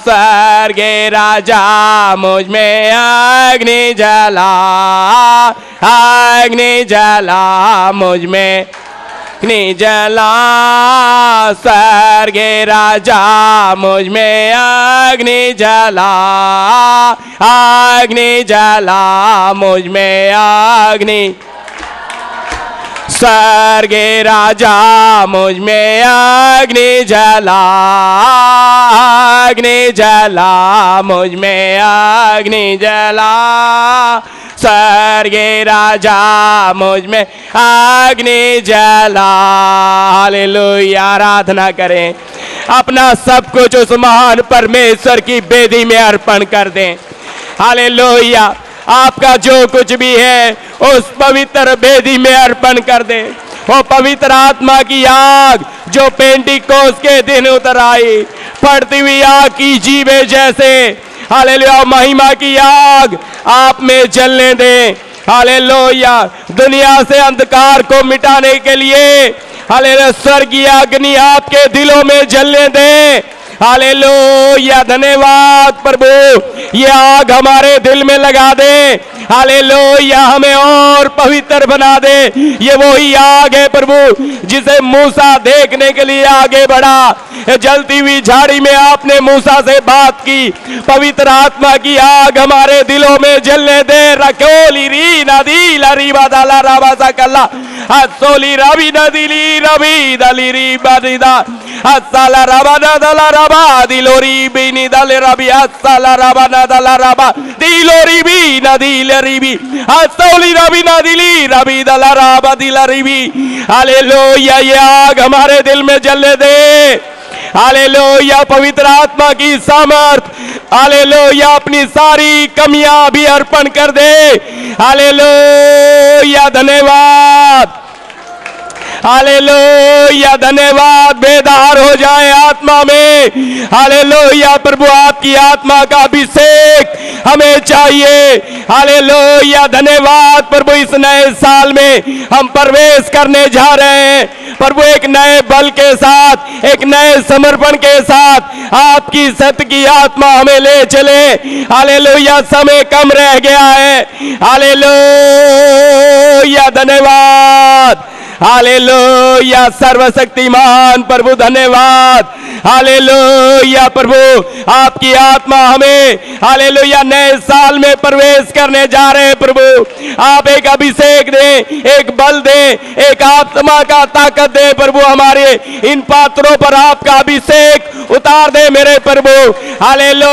स्वर्ग राजा मुझ में अग्नि जला, अग्नि जला मुझ में अग्नि जला, स्वर्ग राजा मुझ में अग्नि जला, अग्नि जला मुझ में अग्नि, स्वर्ग राजा मुझ में अग्नि जला, अग्नि जला मुझ में अग्नि जला, स्वर्ग राजा मुझ में अग्नि जला। हालेलुया, आराधना करें, अपना सब कुछ उस महान परमेश्वर की वेदी में अर्पण कर दें। हालेलुया, आपका जो कुछ भी है उस पवित्र वेदी में अर्पण कर दें। वो पवित्र आत्मा की आग जो पेंटिकोस के दिन उतर आई, पड़ती हुई आग की जीवे जैसे, हालेलुया, महिमा की आग आप में जलने दें। हालेलुया, दुनिया से अंधकार को मिटाने के लिए हालेलुया, स्वर्गीय अग्नि आपके दिलों में जलने दे। हालेलुया, धन्यवाद प्रभु, ये आग हमारे दिल में लगा दे। हालेलुया, हमें और पवित्र बना दे। ये वही आग है प्रभु जिसे मूसा देखने के लिए आगे बढ़ा। जलती हुई झाड़ी में आपने मूसा से बात की। पवित्र आत्मा की आग हमारे दिलों में जलने दे। रखोली री नदी लरी बदला राबा सकल्ला सोली रवि नदी रवि दली री बदिदा अस्सला रबा नदला रबा दिलोरी बिनी दले रबी अस्सला रबा नदला रबा दिलोरी बी नदी लरीबी अस्सोली रबी नदीली रबी दला रबा दिलरीबी। हालेलुया, ये आग हमारे दिल में जलने दे। हालेलुया, पवित्र आत्मा की सामर्थ, हालेलुया, अपनी सारी कमियां भी अर्पण कर दे। हालेलुया, धन्यवाद, हालेलुया, धन्यवाद। बेदार हो जाए आत्मा में। हालेलुया, प्रभु आपकी आत्मा का अभिषेक हमें चाहिए। हालेलुया, धन्यवाद प्रभु। इस नए साल में हम प्रवेश करने जा रहे हैं प्रभु, एक नए बल के साथ, एक नए समर्पण के साथ। आपकी सत्य की आत्मा हमें ले चले। हालेलुया, समय कम रह गया है। हालेलुया, धन्यवाद। हालेलुया, सर्वशक्तिमान प्रभु धन्यवाद। हालेलुया प्रभु, आपकी आत्मा हमें हालेलुया नए साल में प्रवेश करने जा रहे हैं प्रभु। आप एक अभिषेक दे, एक बल दे, एक आत्मा का ताकत दे प्रभु। हमारे इन पात्रों पर आपका अभिषेक उतार दे मेरे प्रभु। हालेलुया,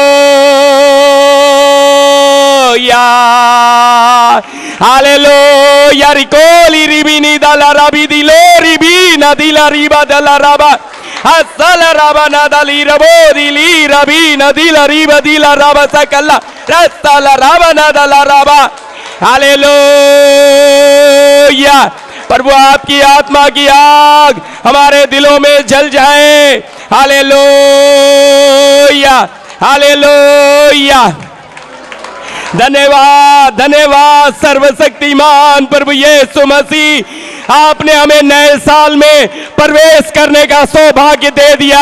हालेलुया, रिकोली रिबिनी दला रबी दिलो रिबी नदिला रिबा दला रबा हसल रबा नदली रबो दिली रबी नदिला रिबा दिला रबा सकल्ला रस्तला रबा नदला रबा। हालेलुया प्रभु, आपकी आत्मा की आग हमारे दिलों में जल जाए। हालेलुया, हालेलुया, धन्यवाद, धन्यवाद सर्वशक्तिमान प्रभु यीशु मसीह। आपने हमें नए साल में प्रवेश करने का सौभाग्य दे दिया।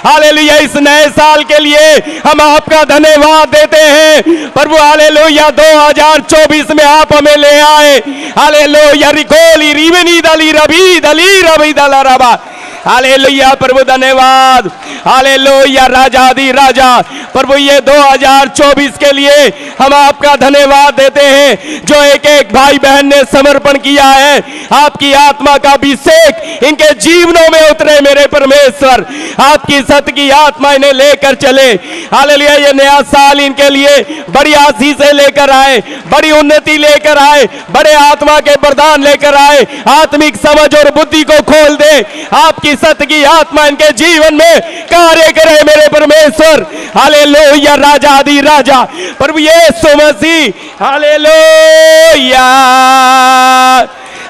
हालेलुया, इस नए साल के लिए हम आपका धन्यवाद देते हैं प्रभु। हालेलुया, 2024 में आप हमें ले आए। हालेलुया, रिकोली रिवनी दली रबी दला रबा। हालेलुया प्रभु, धन्यवाद। हालेलुया, राजाधि राजा प्रभु, ये 2024 के लिए हम आपका धन्यवाद देते हैं। जो एक एक भाई बहन ने समर्पण किया है, आपकी आत्मा का अभिषेक इनके जीवनों में उतरे मेरे परमेश्वर। आपकी सत्य की आत्मा इन्हें लेकर चले। हालेलुया, ये नया साल इनके लिए बड़ी आशीषें लेकर आए, बड़ी उन्नति लेकर आए, बड़े आत्मा के वरदान लेकर आए। आत्मिक समझ और बुद्धि को खोल दे। आपकी सत्य की आत्मा इनके जीवन में कार्य करे मेरे परमेश्वर। हालेलुया, राजाधि राजा प्रभु यीशु मसीह। हालेलुया,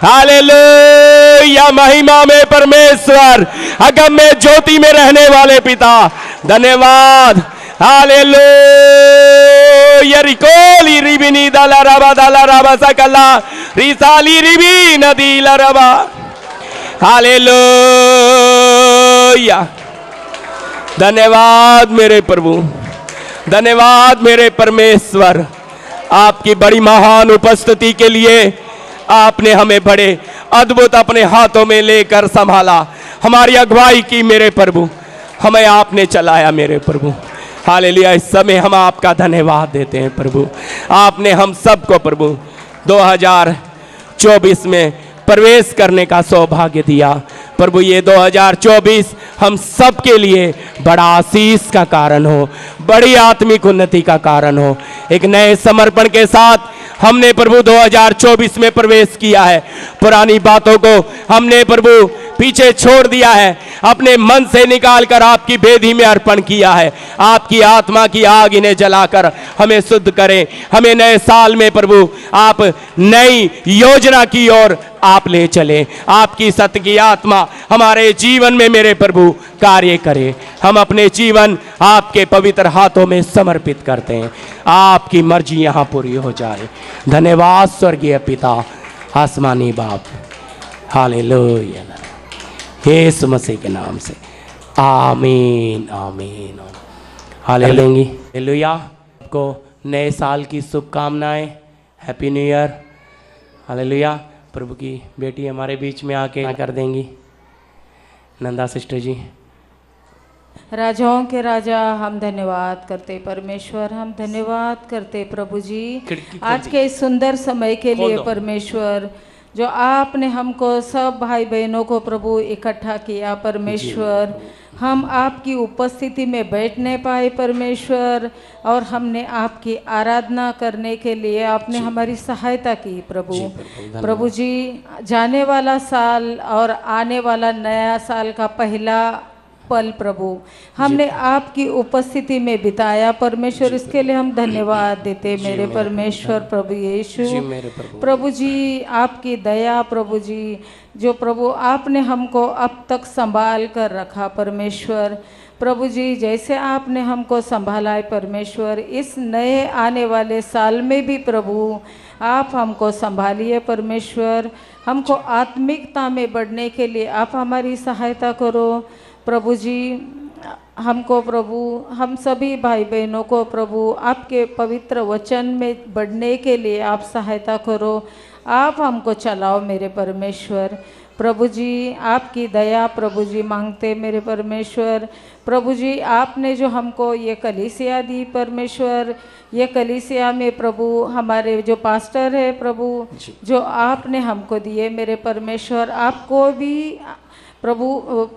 हालेलुया, महिमा में परमेश्वर, अगम में ज्योति में रहने वाले पिता धन्यवाद। हालेलुया, रिकोली रिबिनी दला रबा सकला रिसाली रिबी नदी लरबा। हालेलुया, धन्यवाद मेरे प्रभु, धन्यवाद मेरे परमेश्वर। आपकी बड़ी महान उपस्थिति के लिए आपने हमें बड़े अद्भुत अपने हाथों में लेकर संभाला, हमारी अगुवाई की मेरे प्रभु, हमें आपने चलाया मेरे प्रभु। हालेलुया, इस समय हम आपका धन्यवाद देते हैं प्रभु। आपने हम सबको प्रभु 2024 में प्रवेश करने का सौभाग्य दिया प्रभु। ये 2024 हम सब के लिए बड़ा आशीष का कारण हो, बड़ी आत्मिक उन्नति का कारण हो। एक नए समर्पण के साथ हमने प्रभु 2024 में प्रवेश किया है। पुरानी बातों को हमने प्रभु पीछे छोड़ दिया है, अपने मन से निकालकर आपकी वेदी में अर्पण किया है। आपकी आत्मा की आग इन्हें जलाकर हमें शुद्ध करें। हमें नए साल में प्रभु आप नई योजना की ओर आप ले चलें। आपकी सत्य की आत्मा हमारे जीवन में मेरे प्रभु कार्य करे। हम अपने जीवन आपके पवित्र हाथों में समर्पित करते हैं। आपकी मर्जी यहाँ पूरी हो जाए। धन्यवाद स्वर्गीय पिता, आसमानी बाप। हालेलुया, यीशु मसीह के नाम से आमीन आमीन। हालेलुया। आपको नए साल की शुभकामनाएं, हैप्पी न्यू ईयर। हालेलुया। प्रभु की बेटी हमारे बीच में आके कर देंगी, नंदा सिस्टर जी। राजाओं के राजा, हम धन्यवाद करते परमेश्वर, हम धन्यवाद करते प्रभु जी आज के इस सुंदर समय के लिए परमेश्वर, जो आपने हमको सब भाई बहनों को प्रभु इकट्ठा किया परमेश्वर, हम आपकी उपस्थिति में बैठने पाए परमेश्वर, और हमने आपकी आराधना करने के लिए आपने हमारी सहायता की प्रभु। प्रभु जी, जाने वाला साल और आने वाला नया साल का पहला पल प्रभु हमने आपकी उपस्थिति में बिताया परमेश्वर, इसके लिए हम धन्यवाद देते मेरे परमेश्वर प्रभु यीशु। प्रभु जी, आपकी दया प्रभु जी, जो प्रभु आपने हमको अब तक संभाल कर रखा परमेश्वर, प्रभु जी जैसे आपने हमको संभाला है परमेश्वर, इस नए आने वाले साल में भी प्रभु आप हमको संभालिए परमेश्वर, हमको आत्मिकता में बढ़ने के लिए आप हमारी सहायता करो प्रभु जी। हमको प्रभु, हम सभी भाई बहनों को प्रभु आपके पवित्र वचन में बढ़ने के लिए आप सहायता करो, आप हमको चलाओ मेरे परमेश्वर। प्रभु जी, आपकी दया प्रभु जी मांगते मेरे परमेश्वर। प्रभु जी, आपने जो हमको ये कलीसिया दी परमेश्वर, ये कलीसिया में प्रभु हमारे जो पास्टर है प्रभु, जो आपने हमको दिए मेरे परमेश्वर, आपको भी प्रभु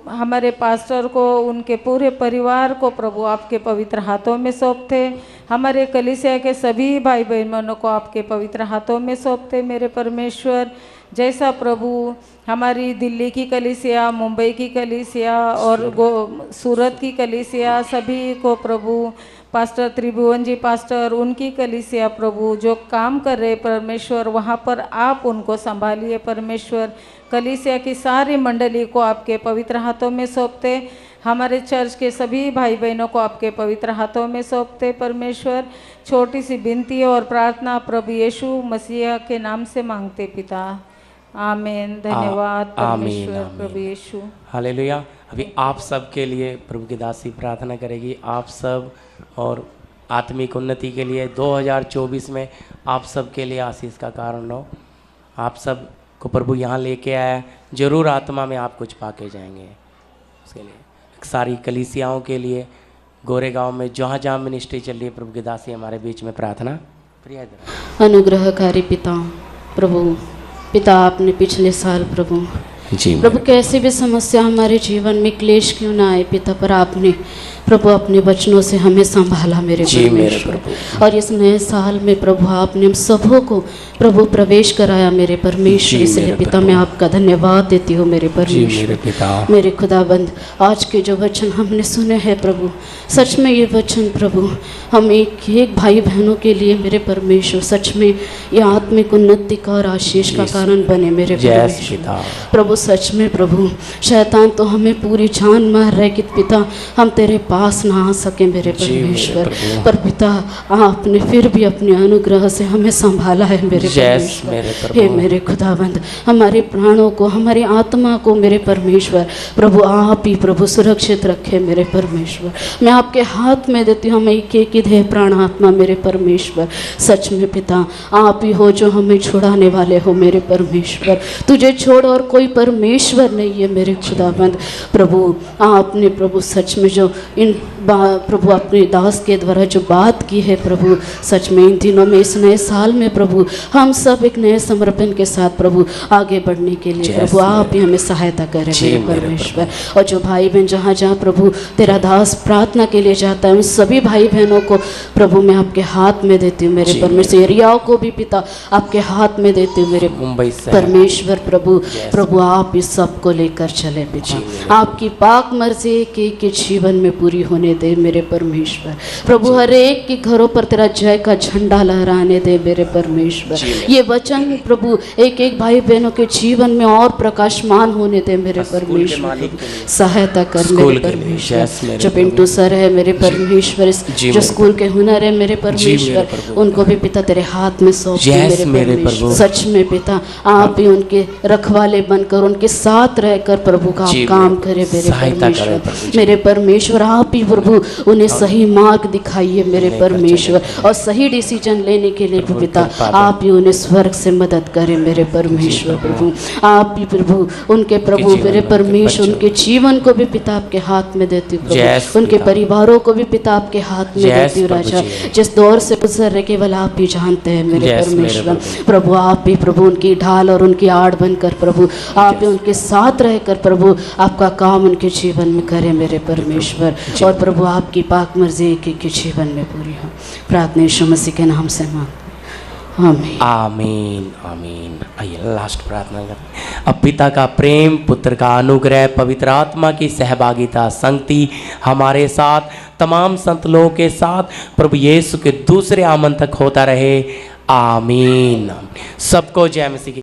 हमारे पास्टर को, उनके पूरे परिवार को प्रभु आपके पवित्र हाथों में सौंपते, हमारे कलीसिया के सभी भाई बहनों को आपके पवित्र हाथों में सौंपते मेरे परमेश्वर। जैसा प्रभु हमारी दिल्ली की कलीसिया, मुंबई की कलीसिया और सूरत की कलीसिया, सभी को प्रभु पास्टर त्रिभुवन जी पास्टर, उनकी कलीसिया प्रभु जो काम कर रहे परमेश्वर, वहाँ पर आप उनको संभालिए परमेश्वर। कलीसिया की सारी मंडली को आपके पवित्र हाथों में सौंपते, हमारे चर्च के सभी भाई बहनों को आपके पवित्र हाथों में सौंपते परमेश्वर। छोटी सी विनती और प्रार्थना प्रभु यीशु मसीह के नाम से मांगते पिता, आमीन। धन्यवाद परमेश्वर प्रभु यीशु। हालेलुया। अभी आप सब के लिए प्रभु की दासी प्रार्थना करेगी, आप सब और आत्मिक उन्नति के लिए 2024 में आप सब के लिए आशीष का कारण हो। आप सब को प्रभु यहाँ लेके आया, जरूर आत्मा में आप कुछ पाके जाएंगे। उसके लिए सारी कलीसियाओं के लिए गोरेगांव में जहाँ जहाँ मिनिस्ट्री चल रही है, प्रभु की दासी हमारे बीच में प्रार्थना प्रिय अनुग्रहकारी पिता, प्रभु पिता आपने पिछले साल प्रभु जी प्रभु कैसे भी समस्या हमारे जीवन में क्लेश क्यों ना आए पिता, पर आपने प्रभु अपने वचनों से हमें संभाला मेरे परमेश्वर। और इस नए साल में प्रभु आपने हम सबों को प्रभु प्रवेश कराया मेरे परमेश्वर, इसलिए पिता मैं आपका धन्यवाद देती हूँ मेरे परमेश्वर। मेरे खुदाबंद, आज के जो वचन हमने सुने हैं प्रभु, सच में ये वचन प्रभु हम एक एक भाई बहनों के लिए मेरे परमेश्वर सच में ये आत्मिक उन्नति का और आशीष का कारण बने मेरे परमेश्वर। प्रभु सच में प्रभु शैतान तो हमें पूरी जान मार रहे कि पिता हम तेरे पास ना आ सके मेरे परमेश्वर, पर पिता आपने फिर भी अपने अनुग्रह से हमें संभाला है मेरे परमेश्वर। हे मेरे खुदावंद, हमारे प्राणों को, हमारी आत्मा को मेरे परमेश्वर प्रभु आप ही प्रभु सुरक्षित रखे मेरे परमेश्वर। मैं आपके हाथ में देती हूँ मैं एक एक देह प्राण आत्मा मेरे परमेश्वर। सच में पिता आप ही हो जो हमें छुड़ाने वाले हो मेरे परमेश्वर, तुझे छोड़ और कोई परमेश्वर नहीं है मेरे खुदावंद। प्रभु आपने प्रभु सच में जो इन प्रभु अपने दास के द्वारा जो बात की है प्रभु, सच में इन दिनों में इस नए साल में प्रभु हम सब एक नए समर्पण के साथ प्रभु आगे बढ़ने के लिए प्रभु आप ही हमें सहायता करें मेरे परमेश्वर। और जो भाई बहन जहाँ जहाँ प्रभु तेरा दास प्रार्थना के लिए जाता है, उन सभी भाई बहनों को प्रभु मैं आपके हाथ में देती हूँ मेरे परमेश्वर। एरियाओं को भी पिता आपके हाथ में देती हूँ मेरे परमेश्वर। प्रभु प्रभु आप इस सब को लेकर चले पिता, आपकी पाक मर्जी के जीवन में पूरी पूरी होने दे मेरे परमेश्वर। प्रभु हर एक के घरों पर तेरा जय का झंडा लहराने दे मेरे परमेश्वर। ये वचन प्रभु एक एक भाई बहनों के जीवन में और प्रकाशमान होने दे मेरे परमेश्वर। सहायता कर मेरे परमेश्वर। जो पिंटू सर है मेरे परमेश्वर, जो स्कूल के हुनर है मेरे परमेश्वर, उनको भी पिता तेरे हाथ में सौंप दे मेरे परमेश्वर। सच में पिता आप ही उनके रखवाले बनकर उनके साथ रहकर प्रभु का आप काम करे मेरे परमेश्वर। मेरे परमेश्वर आप ही प्रभु उन्हें सही मार्ग दिखाइए मेरे परमेश्वर, और सही डिसीजन लेने के लिए पिता आप ही उन्हें स्वर्ग से मदद करें मेरे परमेश्वर। प्रभु आप ही प्रभु उनके प्रभु मेरे परमेश्वर उनके जीवन को भी पिता आपके हाथ में देती हूँ प्रभु, उनके परिवारों को भी पिता आपके हाथ में देती हूँ राजा। जिस दौर से गुजर रहे केवल आप ही जानते हैं मेरे परमेश्वर। प्रभु आप ही प्रभु उनकी ढाल और उनकी आड़ बनकर प्रभु आप ही उनके साथ रहकर प्रभु आपका काम उनके जीवन में करें मेरे परमेश्वर, और प्रभु आपकी पाक मर्जी के जीवन में पूरी हो। प्रार्थना यीशु मसीह के नाम से मांग, आमीन आमीन आमीन। आइए लास्ट प्रार्थना करें। अब पिता का प्रेम, पुत्र का अनुग्रह, पवित्र आत्मा की सहभागिता, संगति हमारे साथ तमाम संत लोगों के साथ प्रभु यीशु के दूसरे आगमन तक होता रहे। आमीन। सबको जय मसीह की